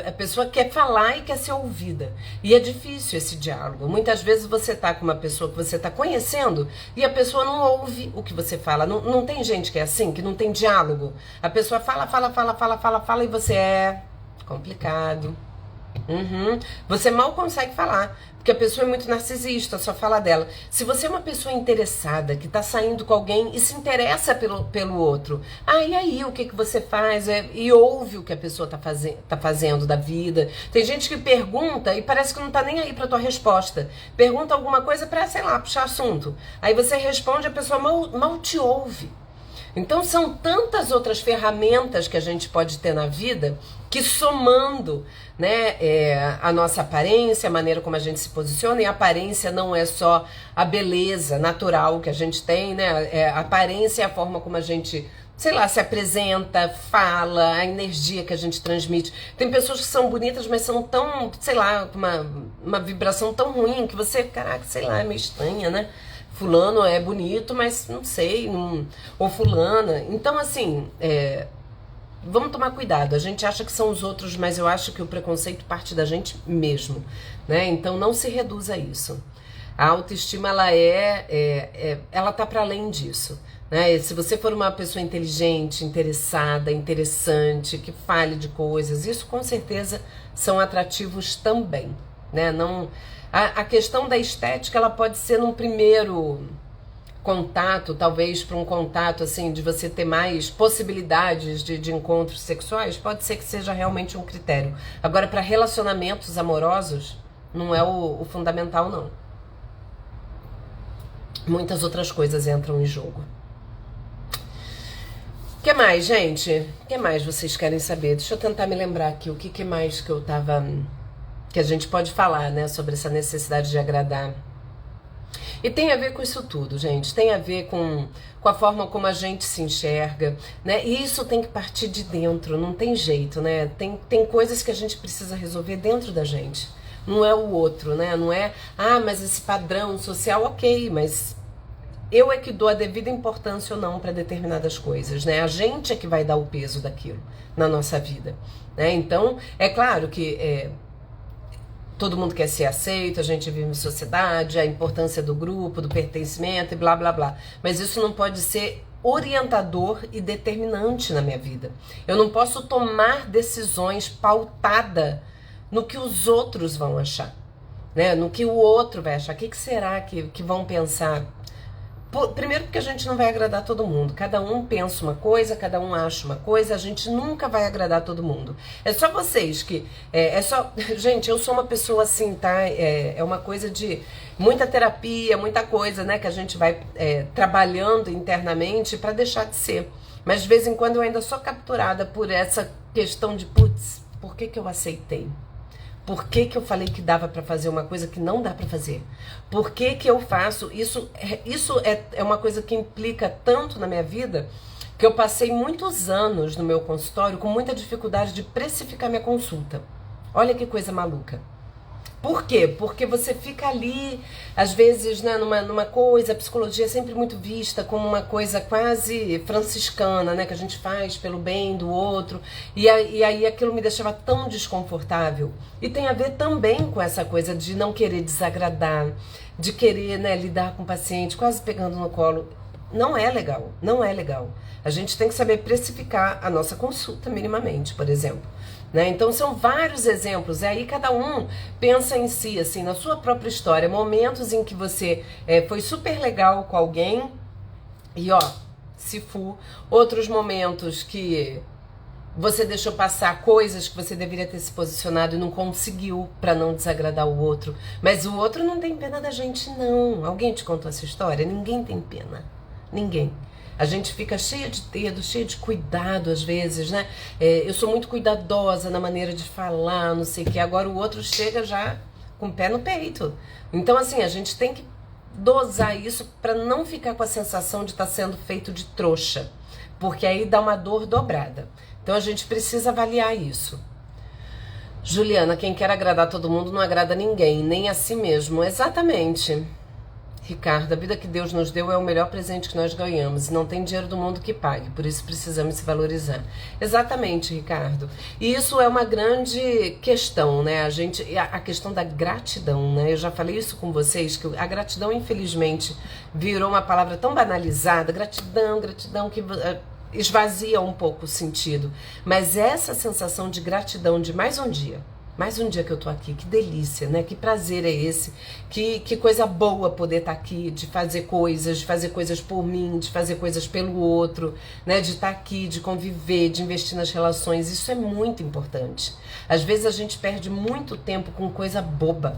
a pessoa quer falar e quer ser ouvida. E é difícil esse diálogo. Muitas vezes você tá com uma pessoa que você tá conhecendo e a pessoa não ouve o que você fala. Não tem gente que é assim, que não tem diálogo. A pessoa fala e você complicado. Você mal consegue falar, porque a pessoa é muito narcisista, só fala dela. Se você é uma pessoa interessada, que tá saindo com alguém e se interessa pelo outro, e aí, o que você faz? E ouve o que a pessoa tá fazendo da vida. Tem gente que pergunta e parece que não tá nem aí pra tua resposta. Pergunta alguma coisa pra, sei lá, puxar assunto. Aí você responde, a pessoa mal te ouve. Então são tantas outras ferramentas que a gente pode ter na vida que, somando, né, a nossa aparência, a maneira como a gente se posiciona, e a aparência não é só a beleza natural que a gente tem, né? A aparência é a forma como a gente, sei lá, se apresenta, fala, a energia que a gente transmite. Tem pessoas que são bonitas, mas são tão, sei lá, uma vibração tão ruim que você, caraca, sei lá, é meio estranha, né? Fulano é bonito, mas não sei, ou fulana. Então, assim, vamos tomar cuidado. A gente acha que são os outros, mas eu acho que o preconceito parte da gente mesmo, né? Então, não se reduza a isso. A autoestima, ela tá para além disso, né? Se você for uma pessoa inteligente, interessada, interessante, que fale de coisas, isso com certeza são atrativos também, né? Não... A questão da estética, ela pode ser num primeiro contato, talvez para um contato assim, de você ter mais possibilidades de encontros sexuais, pode ser que seja realmente um critério. Agora, para relacionamentos amorosos, não é o fundamental, não. Muitas outras coisas entram em jogo. O que mais, gente? O que mais vocês querem saber? Deixa eu tentar me lembrar aqui, o que mais que eu tava... que a gente pode falar, né, sobre essa necessidade de agradar. E tem a ver com isso tudo, gente. Tem a ver com a forma como a gente se enxerga, né? E isso tem que partir de dentro, não tem jeito, né? Tem coisas que a gente precisa resolver dentro da gente. Não é o outro, né? Não é, mas esse padrão social, ok, mas eu é que dou a devida importância ou não para determinadas coisas, né? A gente é que vai dar o peso daquilo na nossa vida, né? Então, é claro que... todo mundo quer ser aceito, a gente vive em sociedade, a importância do grupo, do pertencimento e blá, blá, blá. Mas isso não pode ser orientador e determinante na minha vida. Eu não posso tomar decisões pautada no que os outros vão achar, né? No que o outro vai achar. O que será que vão pensar? Primeiro porque a gente não vai agradar todo mundo. Cada um pensa uma coisa, cada um acha uma coisa. A gente nunca vai agradar todo mundo. É só vocês que... Gente, eu sou uma pessoa assim, tá? É uma coisa de muita terapia, muita coisa, né? Que a gente vai trabalhando internamente pra deixar de ser. Mas de vez em quando eu ainda sou capturada por essa questão de... Putz, por que eu aceitei? Por que eu falei que dava pra fazer uma coisa que não dá pra fazer? Por que eu faço? Isso é uma coisa que implica tanto na minha vida que eu passei muitos anos no meu consultório com muita dificuldade de precificar minha consulta. Olha que coisa maluca. Por quê? Porque você fica ali, às vezes, né, numa coisa, a psicologia é sempre muito vista como uma coisa quase franciscana, né, que a gente faz pelo bem do outro, e aí aquilo me deixava tão desconfortável. E tem a ver também com essa coisa de não querer desagradar, de querer, né, lidar com o paciente, quase pegando no colo. Não é legal, não é legal. A gente tem que saber precificar a nossa consulta minimamente, por exemplo. Né? Então são vários exemplos, e aí cada um pensa em si, assim, na sua própria história, momentos em que você foi super legal com alguém e se fu, outros momentos que você deixou passar coisas que você deveria ter se posicionado e não conseguiu para não desagradar o outro, mas o outro não tem pena da gente não. Alguém te contou essa história? Ninguém tem pena, ninguém. A gente fica cheia de dedo, cheia de cuidado às vezes, né? Eu sou muito cuidadosa na maneira de falar, não sei o que. Agora o outro chega já com o pé no peito. Então, assim, a gente tem que dosar isso para não ficar com a sensação de estar sendo feito de trouxa. porque aí dá uma dor dobrada. Então a gente precisa avaliar isso. Juliana, quem quer agradar todo mundo não agrada ninguém, nem a si mesmo. Exatamente. Ricardo, a vida que Deus nos deu é o melhor presente que nós ganhamos e não tem dinheiro do mundo que pague, por isso precisamos se valorizar. Exatamente, Ricardo. E isso é uma grande questão, né? A questão da gratidão, né? Eu já falei isso com vocês, que a gratidão, infelizmente, virou uma palavra tão banalizada. Gratidão, gratidão, que esvazia um pouco o sentido. Mas essa sensação de gratidão de mais um dia que eu tô aqui, que delícia, né? Que prazer é esse, que coisa boa poder estar aqui, de fazer coisas por mim, de fazer coisas pelo outro, né? De estar aqui, de conviver, de investir nas relações, isso é muito importante. Às vezes a gente perde muito tempo com coisa boba.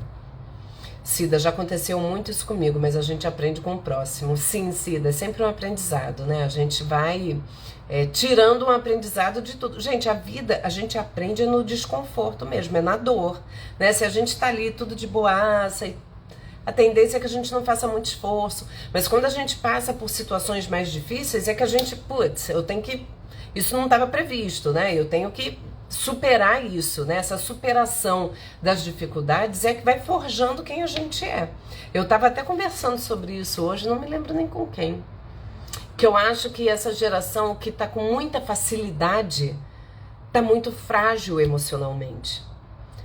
Cida, já aconteceu muito isso comigo, mas a gente aprende com o próximo. Sim, Cida, é sempre um aprendizado, né? A gente vai tirando um aprendizado de tudo. Gente, a vida, a gente aprende no desconforto mesmo, é na dor, né? Se a gente tá ali tudo de boaça, a tendência é que a gente não faça muito esforço. Mas quando a gente passa por situações mais difíceis, é que a gente, putz, eu tenho que... Isso não estava previsto, né? Eu tenho que superar isso, né? Essa superação das dificuldades é que vai forjando quem a gente é. Eu estava até conversando sobre isso hoje, não me lembro nem com quem. Que eu acho que essa geração que está com muita facilidade está muito frágil emocionalmente.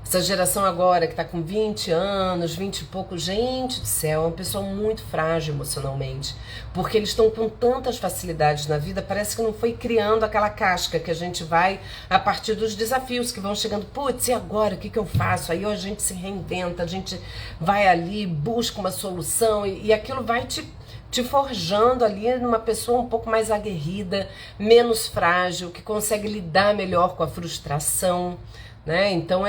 Essa geração agora que está com 20 anos, 20 e pouco, gente do céu, é uma pessoa muito frágil emocionalmente. Porque eles estão com tantas facilidades na vida, parece que não foi criando aquela casca que a gente vai a partir dos desafios que vão chegando. Putz, e agora? O que eu faço? Aí a gente se reinventa, a gente vai ali, busca uma solução e aquilo vai te forjando ali numa pessoa um pouco mais aguerrida, menos frágil, que consegue lidar melhor com a frustração, né? Então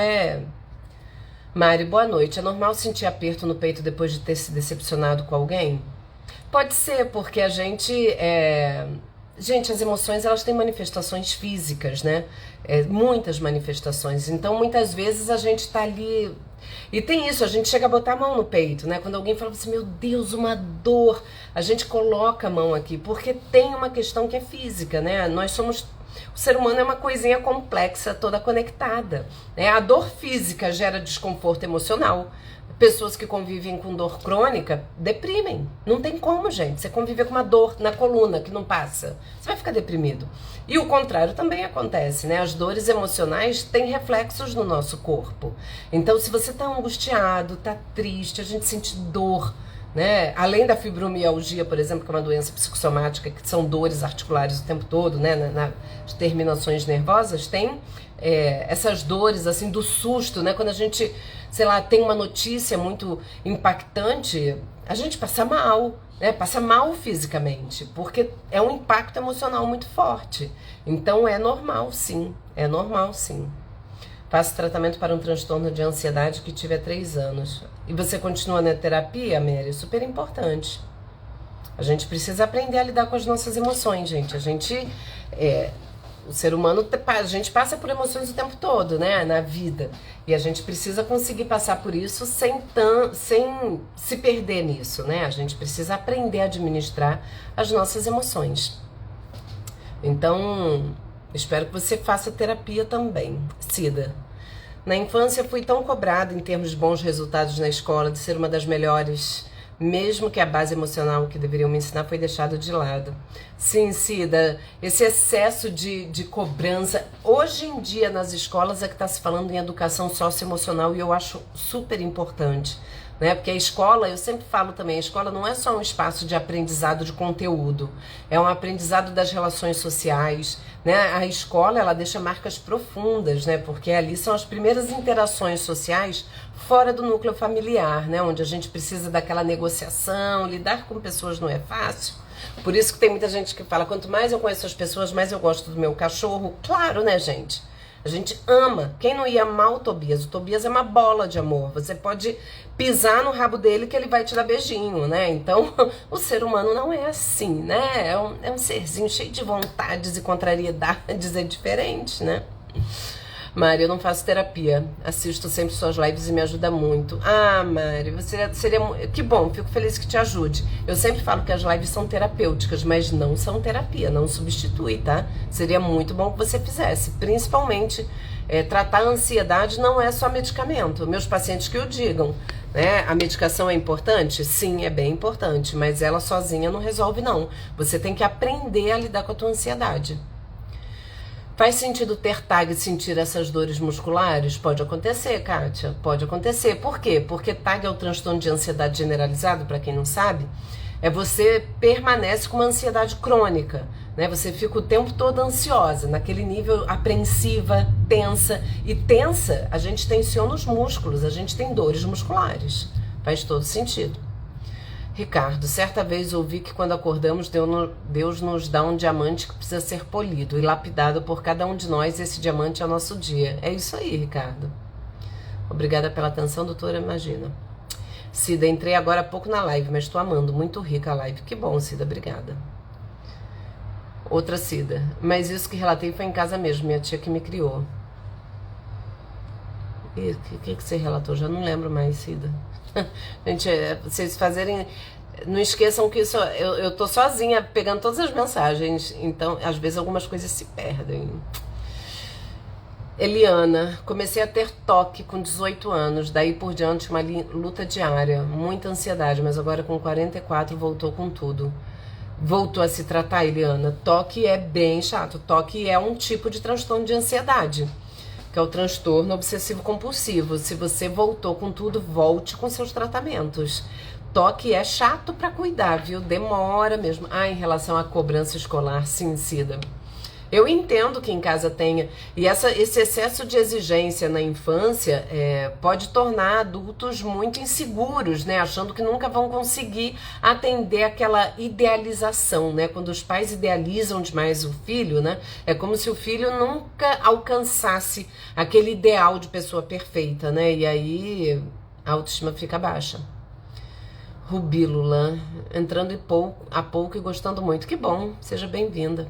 Mari, boa noite. É normal sentir aperto no peito depois de ter se decepcionado com alguém? Pode ser, porque a gente... Gente, as emoções, elas têm manifestações físicas, né? Muitas manifestações. Então, muitas vezes a gente tá ali... E tem isso, a gente chega a botar a mão no peito, né? Quando alguém fala assim, meu Deus, uma dor, a gente coloca a mão aqui, porque tem uma questão que é física, né? Nós somos... O ser humano é uma coisinha complexa, toda conectada, né? A dor física gera desconforto emocional. Pessoas que convivem com dor crônica deprimem. Não tem como, gente. Você conviver com uma dor na coluna que não passa, você vai ficar deprimido. E o contrário também acontece, né? As dores emocionais têm reflexos no nosso corpo. Então, se você tá angustiado, tá triste, a gente sente dor, né? Além da fibromialgia, por exemplo, que é uma doença psicossomática, que são dores articulares o tempo todo, né? Nas terminações nervosas, tem essas dores, assim, do susto, né? Quando a gente, sei lá, tem uma notícia muito impactante, a gente passa mal, né? Passa mal fisicamente, porque é um impacto emocional muito forte. Então é normal sim, Faço tratamento para um transtorno de ansiedade que tive há 3 anos. E você continua na terapia, Mary? Super importante. A gente precisa aprender a lidar com as nossas emoções, gente. O ser humano, a gente passa por emoções o tempo todo, né, na vida. E a gente precisa conseguir passar por isso sem se perder nisso, né? A gente precisa aprender a administrar as nossas emoções. Então, espero que você faça terapia também. Cida, na infância fui tão cobrada em termos de bons resultados na escola, de ser uma das melhores, mesmo que a base emocional que deveriam me ensinar foi deixada de lado. Sim, Cida, esse excesso de cobrança, hoje em dia nas escolas é que está se falando em educação socioemocional e eu acho super importante, né? Porque a escola, eu sempre falo também, a escola não é só um espaço de aprendizado de conteúdo, é um aprendizado das relações sociais, né? A escola, ela deixa marcas profundas, né? Porque ali são as primeiras interações sociais fora do núcleo familiar, né? Onde a gente precisa daquela negociação, lidar com pessoas não é fácil. Por isso que tem muita gente que fala, quanto mais eu conheço as pessoas, mais eu gosto do meu cachorro. Claro, né, gente? A gente ama. Quem não ia amar o Tobias? O Tobias é uma bola de amor. Você pode pisar no rabo dele que ele vai te dar beijinho, né? Então, o ser humano não é assim, né? É um serzinho cheio de vontades e contrariedades, é diferente, né? Mari, eu não faço terapia. Assisto sempre suas lives e me ajuda muito. Ah, Mari, você seria... Que bom, fico feliz que te ajude. Eu sempre falo que as lives são terapêuticas, mas não são terapia, não substitui, tá? Seria muito bom que você fizesse. Principalmente, tratar a ansiedade não é só medicamento. Meus pacientes que o digam, né? A medicação é importante? Sim, é bem importante, mas ela sozinha não resolve, não. Você tem que aprender a lidar com a tua ansiedade. Faz sentido ter TAG e sentir essas dores musculares? Pode acontecer, Kátia, pode acontecer. Por quê? Porque TAG é o transtorno de ansiedade generalizado, para quem não sabe, você permanece com uma ansiedade crônica, né? Você fica o tempo todo ansiosa, naquele nível apreensiva, tensa. E tensa, a gente tensiona os músculos, a gente tem dores musculares. Faz todo sentido. Ricardo, certa vez ouvi que quando acordamos, Deus nos dá um diamante que precisa ser polido e lapidado por cada um de nós. Esse diamante é o nosso dia. É isso aí, Ricardo. Obrigada pela atenção, doutora, imagina. Cida, entrei agora há pouco na live, mas estou amando, muito rica a live. Que bom, Cida, obrigada. Outra Cida, mas isso que relatei foi em casa mesmo, minha tia que me criou. E o que você relatou? Já não lembro mais, Cida. Gente, vocês fazerem... Não esqueçam que eu tô sozinha pegando todas as mensagens, então às vezes algumas coisas se perdem. Eliana, comecei a ter toque com 18 anos, daí por diante uma luta diária, muita ansiedade, mas agora com 44 voltou com tudo. Voltou a se tratar, Eliana. Toque é bem chato, toque é um tipo de transtorno de ansiedade, que é o transtorno obsessivo compulsivo. Se você voltou com tudo, volte com seus tratamentos. Toque é chato pra cuidar, viu? Demora mesmo. Ah, em relação à cobrança escolar, sim, Cida. Eu entendo que em casa tenha. E esse excesso de exigência na infância pode tornar adultos muito inseguros, né? Achando que nunca vão conseguir atender aquela idealização, né? Quando os pais idealizam demais o filho, né? É como se o filho nunca alcançasse aquele ideal de pessoa perfeita, né? E aí a autoestima fica baixa. Rubílula, entrando há pouco e gostando muito. Que bom, seja bem-vinda.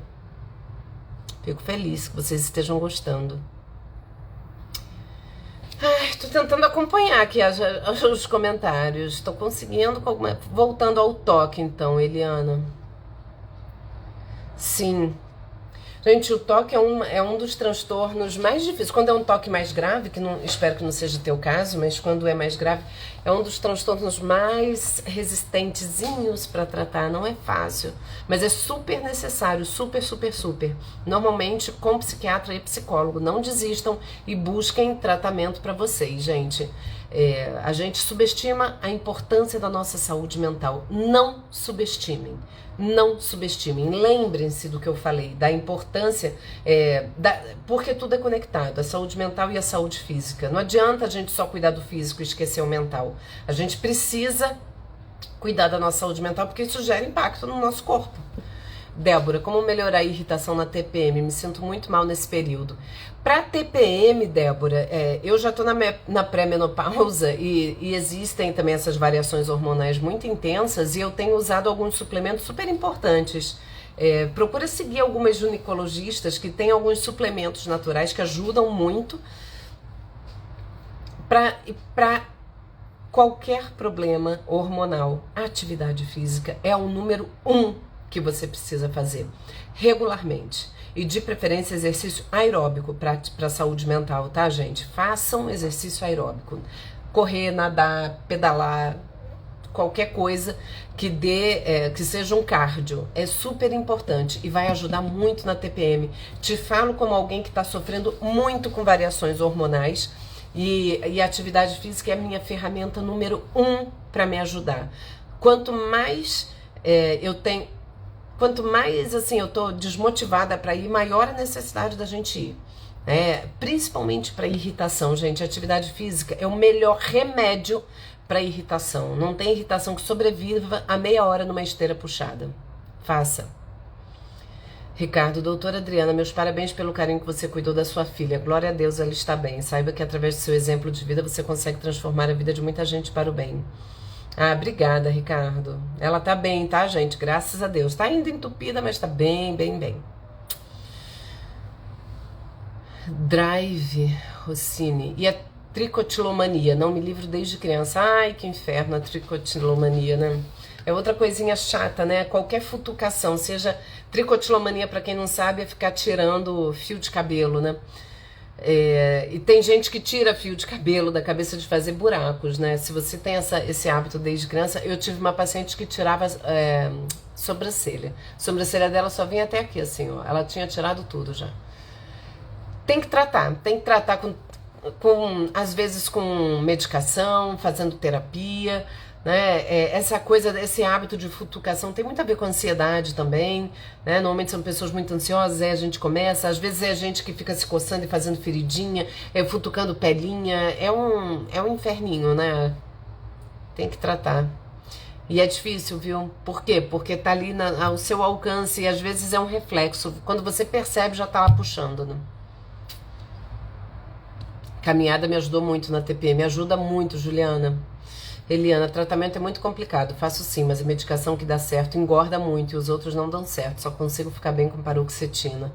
Fico feliz que vocês estejam gostando. Ai, tô tentando acompanhar aqui os comentários. Tô conseguindo com alguma... Voltando ao toque, então, Eliana. Sim. Gente, o toque é um dos transtornos mais difíceis. Quando é um toque mais grave, que não, espero que não seja o teu caso, mas quando é mais grave, é um dos transtornos mais resistentezinhos para tratar. Não é fácil, mas é super necessário, super, super, super. Normalmente com psiquiatra e psicólogo. Não desistam e busquem tratamento para vocês, gente. A gente subestima a importância da nossa saúde mental. Não subestimem. Não subestimem, lembrem-se do que eu falei, da importância, porque tudo é conectado, a saúde mental e a saúde física. Não adianta a gente só cuidar do físico e esquecer o mental. A gente precisa cuidar da nossa saúde mental porque isso gera impacto no nosso corpo. Débora, como melhorar a irritação na TPM? Me sinto muito mal nesse período. Para TPM, Débora, eu já estou na pré-menopausa e existem também essas variações hormonais muito intensas e eu tenho usado alguns suplementos super importantes. Procura seguir algumas ginecologistas que têm alguns suplementos naturais que ajudam muito para qualquer problema hormonal. A atividade física é o número 1 que você precisa fazer regularmente. E de preferência exercício aeróbico para saúde mental, tá, gente? Façam exercício aeróbico. Correr, nadar, pedalar, qualquer coisa que que seja um cardio. É super importante e vai ajudar muito na TPM. Te falo como alguém que está sofrendo muito com variações hormonais e a atividade física é a minha ferramenta número 1 para me ajudar. Quanto mais assim eu tô desmotivada para ir, maior a necessidade da gente ir. Principalmente para irritação, gente. A atividade física é o melhor remédio para irritação. Não tem irritação que sobreviva a meia hora numa esteira puxada. Faça. Ricardo, doutora Adriana, meus parabéns pelo carinho que você cuidou da sua filha. Glória a Deus, ela está bem. Saiba que através do seu exemplo de vida você consegue transformar a vida de muita gente para o bem. Ah, obrigada, Ricardo. Ela tá bem, tá, gente? Graças a Deus. Tá ainda entupida, mas tá bem, bem, bem. Drive, Rossini. E a tricotilomania, não me livro desde criança. Ai, que inferno a tricotilomania, né? É outra coisinha chata, né? Qualquer futucação, seja tricotilomania, pra quem não sabe, é ficar tirando fio de cabelo, né? E tem gente que tira fio de cabelo da cabeça de fazer buracos, né? Se você tem esse hábito desde criança, eu tive uma paciente que tirava sobrancelha. A sobrancelha dela só vinha até aqui, assim, ó. Ela tinha tirado tudo já. Tem que tratar às vezes com medicação, fazendo terapia, né? Essa coisa, esse hábito de futucação tem muito a ver com ansiedade também, né? Normalmente são pessoas muito ansiosas, aí a gente começa, às vezes é gente que fica se coçando e fazendo feridinha, futucando pelinha, é um inferninho, né? Tem que tratar. E é difícil, viu? Por quê? Porque tá ali ao seu alcance e às vezes é um reflexo. Quando você percebe, já tá lá puxando, né? Caminhada me ajudou muito na TP, me ajuda muito, Juliana. Eliana, tratamento é muito complicado, faço sim, mas a medicação que dá certo engorda muito e os outros não dão certo, só consigo ficar bem com paroxetina.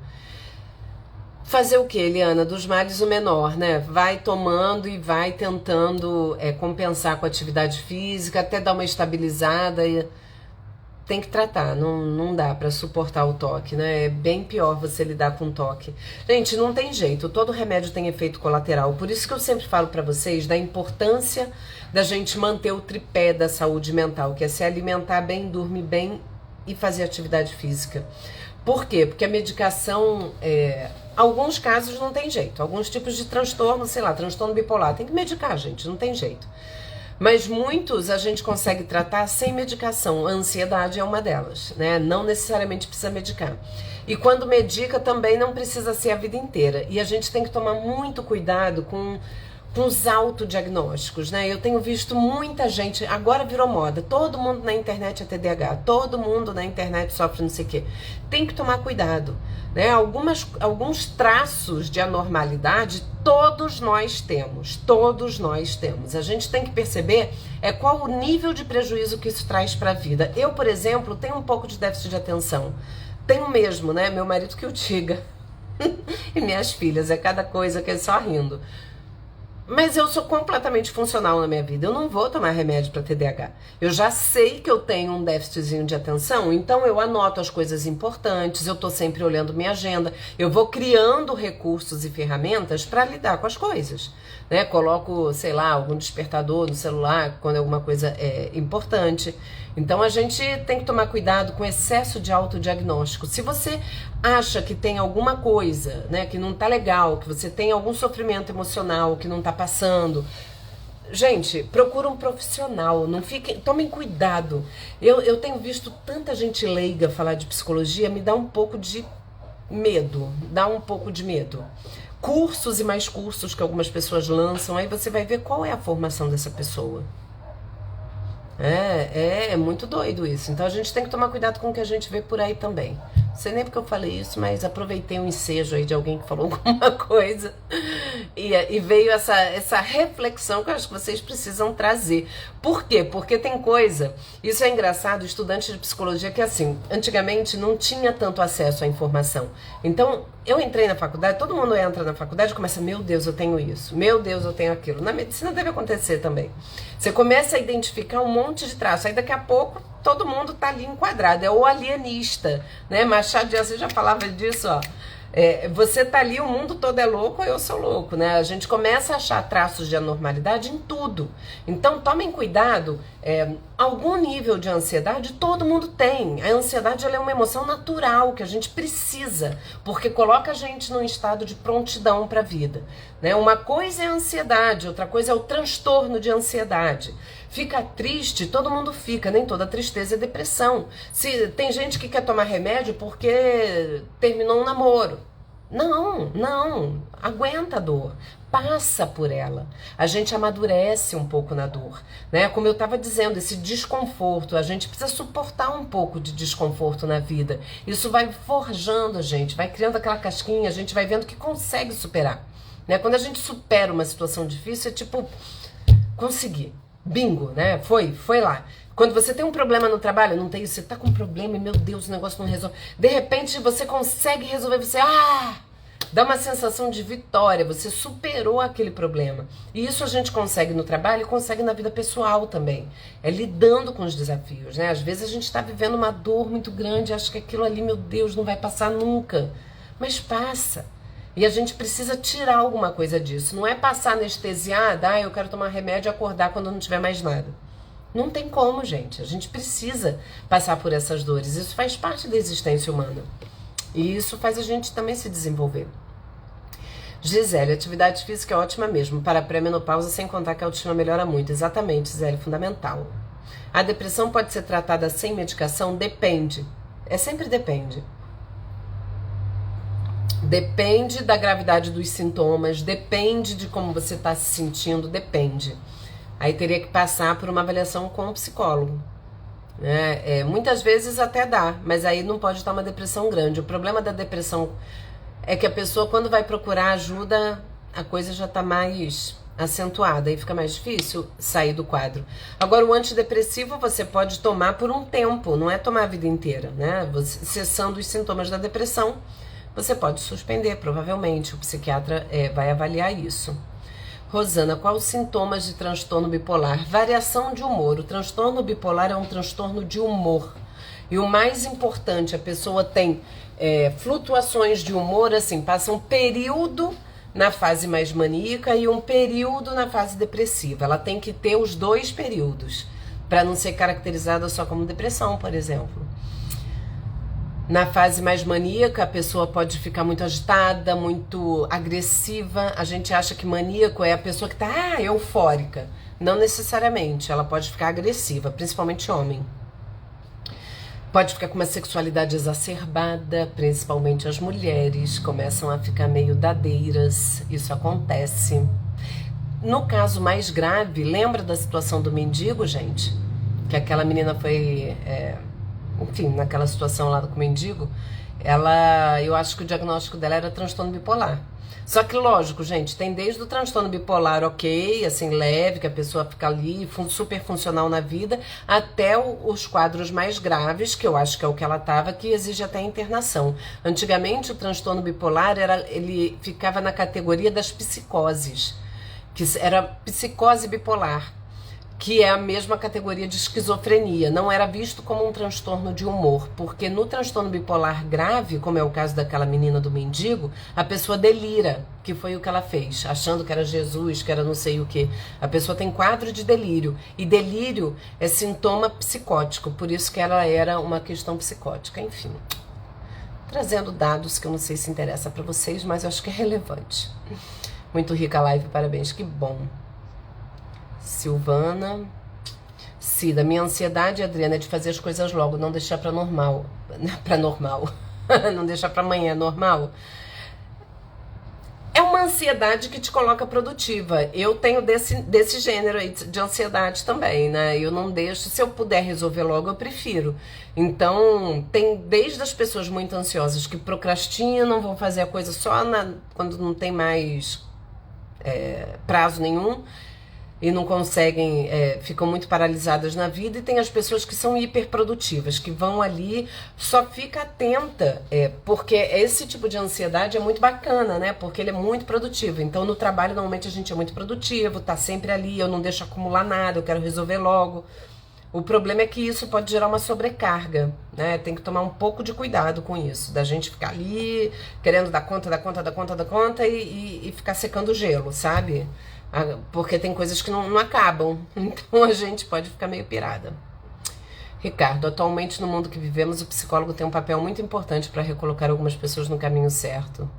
Fazer o que, Eliana? Dos males o menor, né? Vai tomando e vai tentando compensar com a atividade física, até dar uma estabilizada. Tem que tratar, não dá pra suportar o toque, né? É bem pior você lidar com toque. Gente, não tem jeito, todo remédio tem efeito colateral. Por isso que eu sempre falo pra vocês da importância da gente manter o tripé da saúde mental, que é se alimentar bem, dormir bem e fazer atividade física. Por quê? Porque a medicação, alguns casos não tem jeito. Alguns tipos de transtorno, sei lá, transtorno bipolar, tem que medicar, gente, não tem jeito. Mas muitos a gente consegue tratar sem medicação. A ansiedade é uma delas, né? Não necessariamente precisa medicar. E quando medica também não precisa ser a vida inteira. E a gente tem que tomar muito cuidado com os autodiagnósticos, né? Eu tenho visto muita gente, agora virou moda, todo mundo na internet é TDAH, todo mundo na internet sofre não sei o quê. Tem que tomar cuidado, né? Alguns traços de anormalidade todos nós temos, todos nós temos. A gente tem que perceber qual o nível de prejuízo que isso traz para a vida. Eu, por exemplo, tenho um pouco de déficit de atenção. Tenho mesmo, né? Meu marido que o diga. E minhas filhas, cada coisa que é só rindo. Mas eu sou completamente funcional na minha vida. Eu não vou tomar remédio para TDAH. Eu já sei que eu tenho um déficitzinho de atenção, então eu anoto as coisas importantes, eu tô sempre olhando minha agenda, eu vou criando recursos e ferramentas para lidar com as coisas, né? Coloco, sei lá, algum despertador no celular quando alguma coisa é importante. Então a gente tem que tomar cuidado com excesso de autodiagnóstico. Se você acha que tem alguma coisa, né, que não tá legal, que você tem algum sofrimento emocional que não tá passando, gente, procura um profissional, não fiquem, tomem cuidado. Eu tenho visto tanta gente leiga falar de psicologia, me dá um pouco de medo, Cursos e mais cursos que algumas pessoas lançam, aí você vai ver qual é a formação dessa pessoa. É muito doido isso. Então a gente tem que tomar cuidado com o que a gente vê por aí também. Não sei nem porque eu falei isso, mas aproveitei um ensejo aí de alguém que falou alguma coisa e veio essa reflexão que eu acho que vocês precisam trazer. Por quê? Porque tem coisa, isso é engraçado, estudante de psicologia, que assim, antigamente não tinha tanto acesso à informação. Então, eu entrei na faculdade, todo mundo entra na faculdade e começa, meu Deus, eu tenho isso, meu Deus, eu tenho aquilo. Na medicina deve acontecer também. Você começa a identificar um monte de traços, aí daqui a pouco todo mundo tá ali enquadrado, é o alienista, né? Machado de Assis já falava disso, ó. Você tá ali, o mundo todo é louco, eu sou louco, né? A gente começa a achar traços de anormalidade em tudo. Então, tomem cuidado, algum nível de ansiedade todo mundo tem. A ansiedade ela é uma emoção natural que a gente precisa, porque coloca a gente num estado de prontidão para a vida, né? Uma coisa é a ansiedade, outra coisa é o transtorno de ansiedade. Fica triste, todo mundo fica, nem toda tristeza é depressão. Tem gente que quer tomar remédio porque terminou um namoro. Não, aguenta a dor, passa por ela. A gente amadurece um pouco na dor, né? Como eu estava dizendo, esse desconforto, a gente precisa suportar um pouco de desconforto na vida. Isso vai forjando a gente, vai criando aquela casquinha, a gente vai vendo que consegue superar, né? Quando a gente supera uma situação difícil, é tipo, conseguir. Bingo, né? Foi lá. Quando você tem um problema no trabalho, não tem isso, você tá com um problema e, meu Deus, o negócio não resolve. De repente, você consegue resolver, Dá uma sensação de vitória, você superou aquele problema. E isso a gente consegue no trabalho e consegue na vida pessoal também. É lidando com os desafios, né? Às vezes a gente está vivendo uma dor muito grande, acha que aquilo ali, meu Deus, não vai passar nunca. Mas passa. E a gente precisa tirar alguma coisa disso. Não é passar anestesiada, eu quero tomar remédio e acordar quando não tiver mais nada. Não tem como, gente. A gente precisa passar por essas dores. Isso faz parte da existência humana. E isso faz a gente também se desenvolver. Gisele, atividade física é ótima mesmo. Para a pré-menopausa, sem contar que a autoestima melhora muito. Exatamente, Gisele, fundamental. A depressão pode ser tratada sem medicação? Depende. Sempre depende. Depende da gravidade dos sintomas, depende de como você está se sentindo, depende. Aí teria que passar por uma avaliação com um psicólogo. Muitas vezes até dá, mas aí não pode estar uma depressão grande. O problema da depressão é que a pessoa, quando vai procurar ajuda, a coisa já está mais acentuada e fica mais difícil sair do quadro. Agora, o antidepressivo você pode tomar por um tempo, não é tomar a vida inteira, né? Você, cessando os sintomas da depressão, você pode suspender, provavelmente. O psiquiatra vai avaliar isso. Rosana, quais os sintomas de transtorno bipolar? Variação de humor. O transtorno bipolar é um transtorno de humor. E o mais importante, a pessoa tem flutuações de humor, assim, passa um período na fase mais maníaca e um período na fase depressiva. Ela tem que ter os dois períodos, para não ser caracterizada só como depressão, por exemplo. Na fase mais maníaca, a pessoa pode ficar muito agitada, muito agressiva. A gente acha que maníaco é a pessoa que está eufórica. Não necessariamente, ela pode ficar agressiva, principalmente homem. Pode ficar com uma sexualidade exacerbada, principalmente as mulheres começam a ficar meio dadeiras, isso acontece. No caso mais grave, lembra da situação do mendigo, gente? Que aquela menina foi, enfim, naquela situação lá com o mendigo, eu acho que o diagnóstico dela era transtorno bipolar. Só que, lógico, gente, tem desde o transtorno bipolar ok, assim, leve, que a pessoa fica ali, super funcional na vida, até os quadros mais graves, que eu acho que é o que ela tava, que exige até internação. Antigamente, o transtorno bipolar, ele ficava na categoria das psicoses, que era psicose bipolar, que é a mesma categoria de esquizofrenia. Não era visto como um transtorno de humor, porque no transtorno bipolar grave, como é o caso daquela menina do mendigo, a pessoa delira, que foi o que ela fez, achando que era Jesus, que era não sei o que. A pessoa tem quadro de delírio, e delírio é sintoma psicótico, por isso que ela era uma questão psicótica. Enfim, trazendo dados que eu não sei se interessa para vocês, mas eu acho que é relevante. Muito rica a live, parabéns, que bom. Silvana, Cida, minha ansiedade, Adriana, é de fazer as coisas logo, não deixar para normal, não deixar para amanhã, normal. É uma ansiedade que te coloca produtiva. Eu tenho desse gênero aí de ansiedade também, né? Eu não deixo, se eu puder resolver logo, eu prefiro. Então, tem desde as pessoas muito ansiosas que procrastinam, vão fazer a coisa só quando não tem mais prazo nenhum, e não conseguem, ficam muito paralisadas na vida, e tem as pessoas que são hiperprodutivas, que vão ali, só fica atenta, porque esse tipo de ansiedade é muito bacana, né, porque ele é muito produtivo. Então no trabalho normalmente a gente é muito produtivo, tá sempre ali, eu não deixo acumular nada, eu quero resolver logo. O problema é que isso pode gerar uma sobrecarga, né, tem que tomar um pouco de cuidado com isso, da gente ficar ali querendo dar conta e ficar secando o gelo, sabe? Porque tem coisas que não acabam, então a gente pode ficar meio pirada. Ricardo, atualmente no mundo que vivemos, o psicólogo tem um papel muito importante para recolocar algumas pessoas no caminho certo.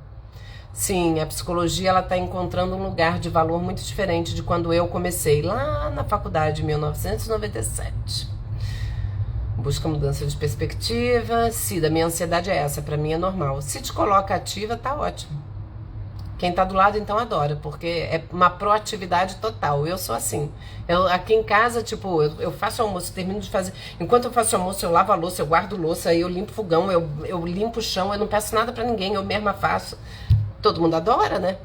Sim, a psicologia ela está encontrando um lugar de valor muito diferente de quando eu comecei, lá na faculdade, em 1997. Busca mudança de perspectiva. Cida, minha ansiedade é essa, para mim é normal. Se te coloca ativa, tá ótimo. Quem tá do lado, então, adora, porque é uma proatividade total. Eu sou assim. Aqui em casa, tipo, eu faço almoço, termino de fazer. Enquanto eu faço almoço, eu lavo a louça, eu guardo louça, eu limpo o fogão, eu limpo o chão, eu não peço nada pra ninguém, eu mesma faço. Todo mundo adora, né?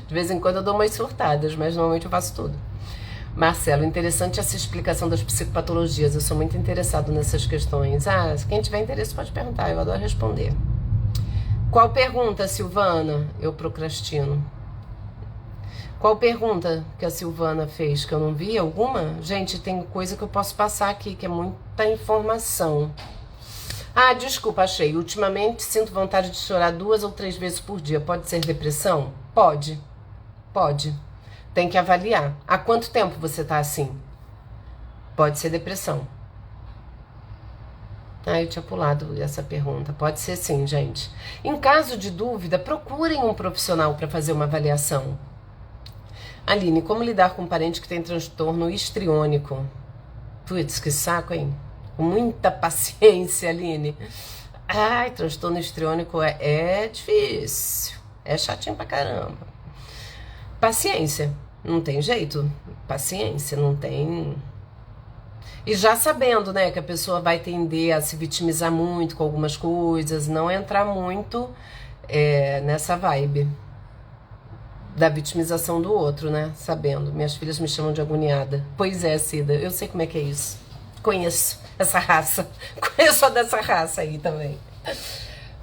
De vez em quando eu dou umas surtadas, mas normalmente eu faço tudo. Marcelo, interessante essa explicação das psicopatologias. Eu sou muito interessado nessas questões. Quem tiver interesse pode perguntar, eu adoro responder. Qual pergunta, Silvana? Eu procrastino. Qual pergunta que a Silvana fez? Que eu não vi? Alguma? Gente, tem coisa que eu posso passar aqui, que é muita informação. Ah, desculpa, achei. Ultimamente sinto vontade de chorar 2 ou 3 vezes por dia. Pode ser depressão? Pode. Pode. Tem que avaliar. Há quanto tempo você tá assim? Pode ser depressão. Ah, eu tinha pulado essa pergunta. Pode ser sim, gente. Em caso de dúvida, procurem um profissional para fazer uma avaliação. Aline, como lidar com um parente que tem transtorno histriônico? Putz, que saco, hein? Com muita paciência, Aline. Ai, transtorno histriônico é difícil. É chatinho pra caramba. Paciência. Não tem jeito. Paciência, não tem... E já sabendo, né, que a pessoa vai tender a se vitimizar muito com algumas coisas, não entrar muito nessa vibe da vitimização do outro, né? Sabendo. Minhas filhas me chamam de agoniada. Pois é, Cida, eu sei como é que é isso. Conheço essa raça. Conheço a dessa raça aí também.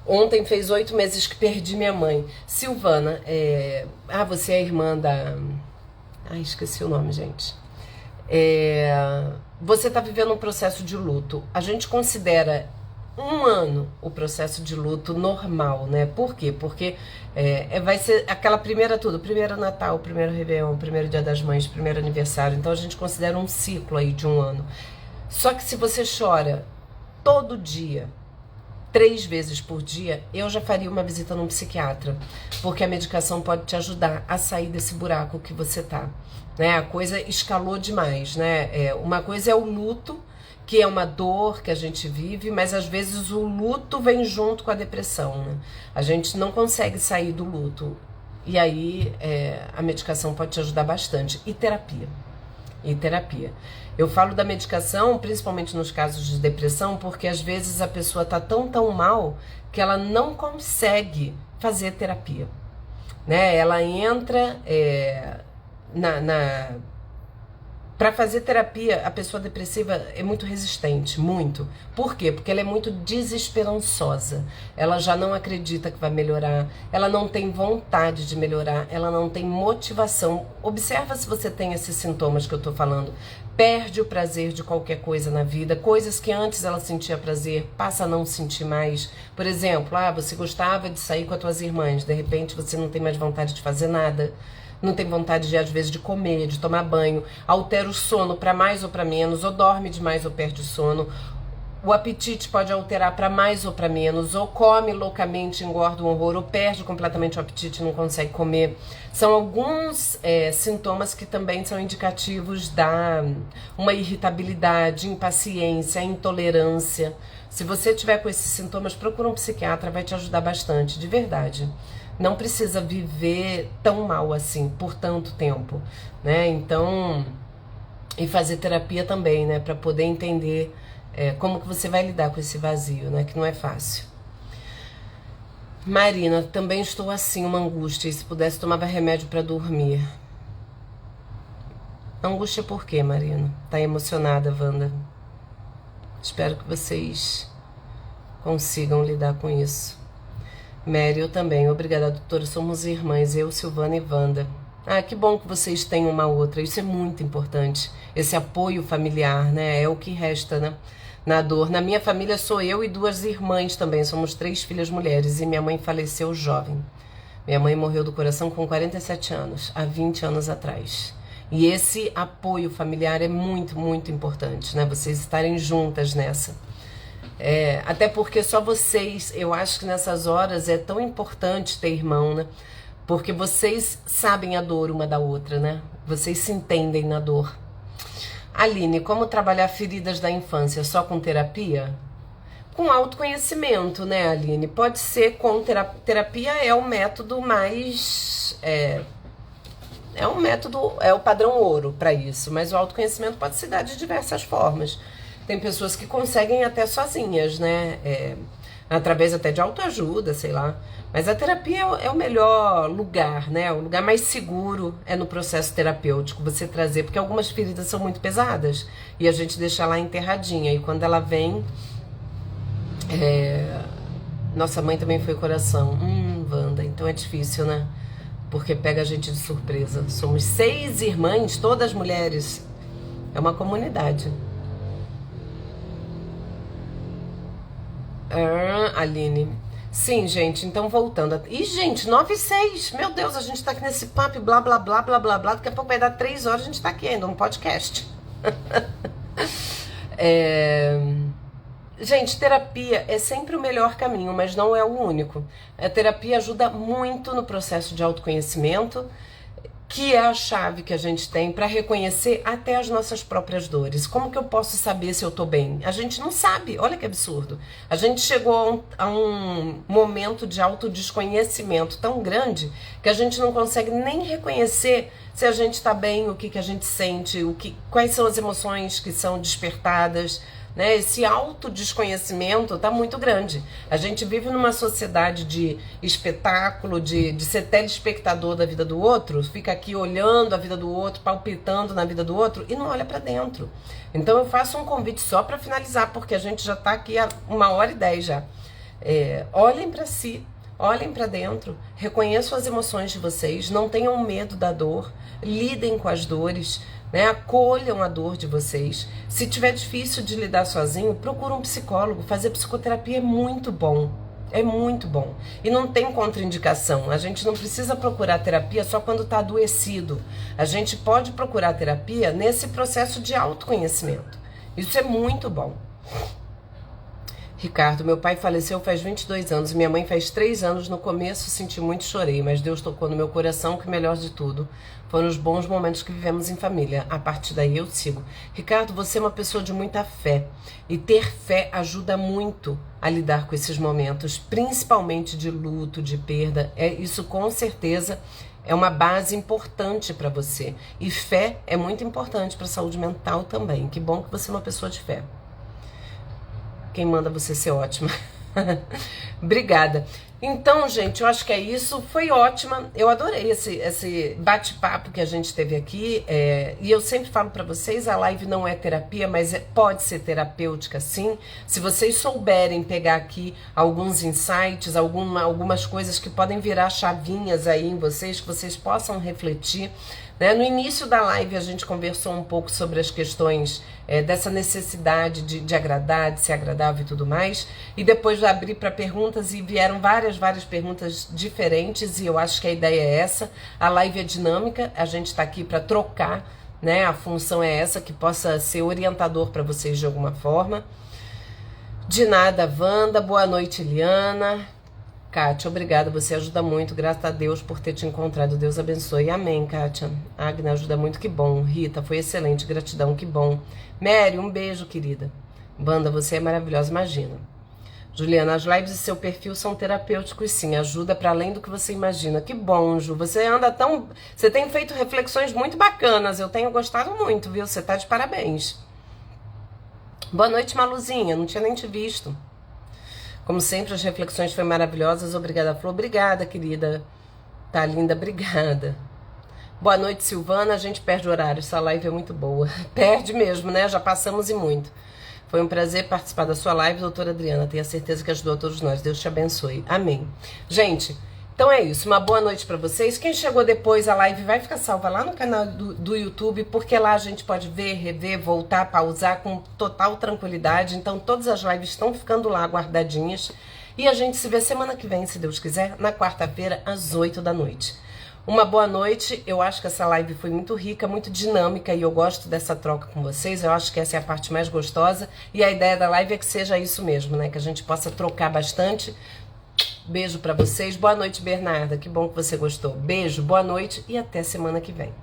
Ontem fez 8 meses que perdi minha mãe. Silvana, você é a irmã da... Ai, esqueci o nome, gente. Você está vivendo um processo de luto. A gente considera 1 ano o processo de luto normal, né? Por quê? Porque vai ser aquela primeiro Natal, primeiro Réveillon, primeiro Dia das Mães, primeiro aniversário. Então a gente considera um ciclo aí de 1 ano. Só que se você chora todo dia, 3 vezes por dia, eu já faria uma visita num psiquiatra, porque a medicação pode te ajudar a sair desse buraco que você tá, né? A coisa escalou demais, né? Uma coisa é o luto, que é uma dor que a gente vive, mas às vezes o luto vem junto com a depressão, né? A gente não consegue sair do luto, e aí a medicação pode te ajudar bastante, e terapia. Eu falo da medicação, principalmente nos casos de depressão, porque às vezes a pessoa tá tão mal que ela não consegue fazer terapia, né? Ela entra para fazer terapia, a pessoa depressiva é muito resistente, muito. Por quê? Porque ela é muito desesperançosa. Ela já não acredita que vai melhorar, ela não tem vontade de melhorar, ela não tem motivação. Observa se você tem esses sintomas que eu tô falando. Perde o prazer de qualquer coisa na vida, coisas que antes ela sentia prazer, passa a não sentir mais. Por exemplo, você gostava de sair com as tuas irmãs, de repente você não tem mais vontade de fazer nada. Não tem vontade, às vezes, de comer, de tomar banho, altera o sono para mais ou para menos, ou dorme demais ou perde o sono. O apetite pode alterar para mais ou para menos, ou come loucamente, engorda um horror, ou perde completamente o apetite e não consegue comer. São alguns sintomas que também são indicativos da uma irritabilidade, impaciência, intolerância. Se você tiver com esses sintomas, procura um psiquiatra, vai te ajudar bastante, de verdade. Não precisa viver tão mal assim, por tanto tempo, né? Então, e fazer terapia também, né? Para poder entender como que você vai lidar com esse vazio, né? Que não é fácil. Marina, também estou assim, uma angústia. E se pudesse, tomava remédio para dormir. Angústia por quê, Marina? Tá emocionada, Wanda? Espero que vocês consigam lidar com isso. Mary, eu também. Obrigada, doutora. Somos irmãs, eu, Silvana e Wanda. Que bom que vocês têm uma outra. Isso é muito importante. Esse apoio familiar, né? É o que resta, né? Na dor. Na minha família sou eu e 2 irmãs também. Somos 3 filhas mulheres e minha mãe faleceu jovem. Minha mãe morreu do coração com 47 anos, há 20 anos atrás. E esse apoio familiar é muito, muito importante, né? Vocês estarem juntas nessa. Até porque só vocês, eu acho que nessas horas é tão importante ter irmão, né? Porque vocês sabem a dor uma da outra, né? Vocês se entendem na dor. Aline, como trabalhar feridas da infância? Só com terapia? Com autoconhecimento, né, Aline? Pode ser com terapia, é o método mais... É um método, é o padrão ouro para isso, mas o autoconhecimento pode se dar de diversas formas. Tem pessoas que conseguem até sozinhas, né? Através até de autoajuda, sei lá. Mas a terapia é o melhor lugar, né? O lugar mais seguro é no processo terapêutico, você trazer, porque algumas feridas são muito pesadas e a gente deixa lá enterradinha. E quando ela vem, Nossa mãe também foi coração. Wanda, então é difícil, né? Porque pega a gente de surpresa. Somos 6 irmãs, todas mulheres. É uma comunidade. Aline. Sim, gente, então voltando. Ih, gente, 9:06. Meu Deus, a gente tá aqui nesse papo, blá, blá, blá, blá, blá, blá. Daqui a pouco vai dar 3 horas, a gente tá aqui ainda, um podcast. Gente, terapia é sempre o melhor caminho, mas não é o único. A terapia ajuda muito no processo de autoconhecimento, que é a chave que a gente tem para reconhecer até as nossas próprias dores. Como que eu posso saber se eu tô bem? A gente não sabe, olha que absurdo. A gente chegou a um momento de autodesconhecimento tão grande que a gente não consegue nem reconhecer se a gente tá bem, o que que a gente sente, quais são as emoções que são despertadas. Né? Esse autodesconhecimento tá muito grande. A gente vive numa sociedade de espetáculo, de ser telespectador da vida do outro, fica aqui olhando a vida do outro, palpitando na vida do outro e não olha pra dentro. Então eu faço um convite só pra finalizar, porque a gente já tá aqui há 1h10 já. Olhem pra si, olhem pra dentro, reconheçam as emoções de vocês, não tenham medo da dor, lidem com as dores, né? Acolham a dor de vocês. Se tiver difícil de lidar sozinho, procura um psicólogo. Fazer psicoterapia é muito bom. É muito bom. E não tem contraindicação. A gente não precisa procurar terapia só quando está adoecido. A gente pode procurar terapia nesse processo de autoconhecimento. Isso é muito bom. Ricardo, meu pai faleceu faz 22 anos, minha mãe faz 3 anos, no começo senti muito, chorei, mas Deus tocou no meu coração, que melhor de tudo foram os bons momentos que vivemos em família, a partir daí eu sigo. Ricardo, você é uma pessoa de muita fé, e ter fé ajuda muito a lidar com esses momentos, principalmente de luto, de perda, isso com certeza é uma base importante para você, e fé é muito importante para a saúde mental também, que bom que você é uma pessoa de fé. Quem manda você ser ótima. Obrigada. Então, gente, eu acho que é isso. Foi ótima. Eu adorei esse bate-papo que a gente teve aqui. E eu sempre falo pra vocês, a live não é terapia, mas pode ser terapêutica, sim. Se vocês souberem pegar aqui alguns insights, algumas coisas que podem virar chavinhas aí em vocês, que vocês possam refletir. Né? No início da live a gente conversou um pouco sobre as questões dessa necessidade de agradar, de ser agradável e tudo mais, e depois abri para perguntas e vieram várias perguntas diferentes, e eu acho que a ideia é essa. A live é dinâmica, a gente está aqui para trocar, né? A função é essa, que possa ser orientador para vocês de alguma forma. De nada, Wanda. Boa noite, Eliana. Kátia, obrigada, você ajuda muito, graças a Deus por ter te encontrado, Deus abençoe, amém, Kátia. Agna ajuda muito, que bom. Rita, foi excelente, gratidão, que bom. Mary, um beijo, querida. Banda, você é maravilhosa, imagina. Juliana, as lives e seu perfil são terapêuticos, sim, ajuda para além do que você imagina. Que bom, Ju, você tem feito reflexões muito bacanas, eu tenho gostado muito, viu, você tá de parabéns. Boa noite, Maluzinha, não tinha nem te visto. Como sempre, as reflexões foram maravilhosas. Obrigada, Flor. Obrigada, querida. Tá linda, obrigada. Boa noite, Silvana. A gente perde o horário. Essa live é muito boa. Perde mesmo, né? Já passamos e muito. Foi um prazer participar da sua live, doutora Adriana. Tenho a certeza que ajudou a todos nós. Deus te abençoe. Amém. Gente, então é isso. Uma boa noite pra vocês. Quem chegou depois, a live vai ficar salva lá no canal do YouTube, porque lá a gente pode ver, rever, voltar, pausar com total tranquilidade. Então todas as lives estão ficando lá guardadinhas. E a gente se vê semana que vem, se Deus quiser, na quarta-feira, às 8 da noite. Uma boa noite. Eu acho que essa live foi muito rica, muito dinâmica, e eu gosto dessa troca com vocês. Eu acho que essa é a parte mais gostosa. E a ideia da live é que seja isso mesmo, né? Que a gente possa trocar bastante. Beijo pra vocês. Boa noite, Bernarda. Que bom que você gostou. Beijo, boa noite e até semana que vem.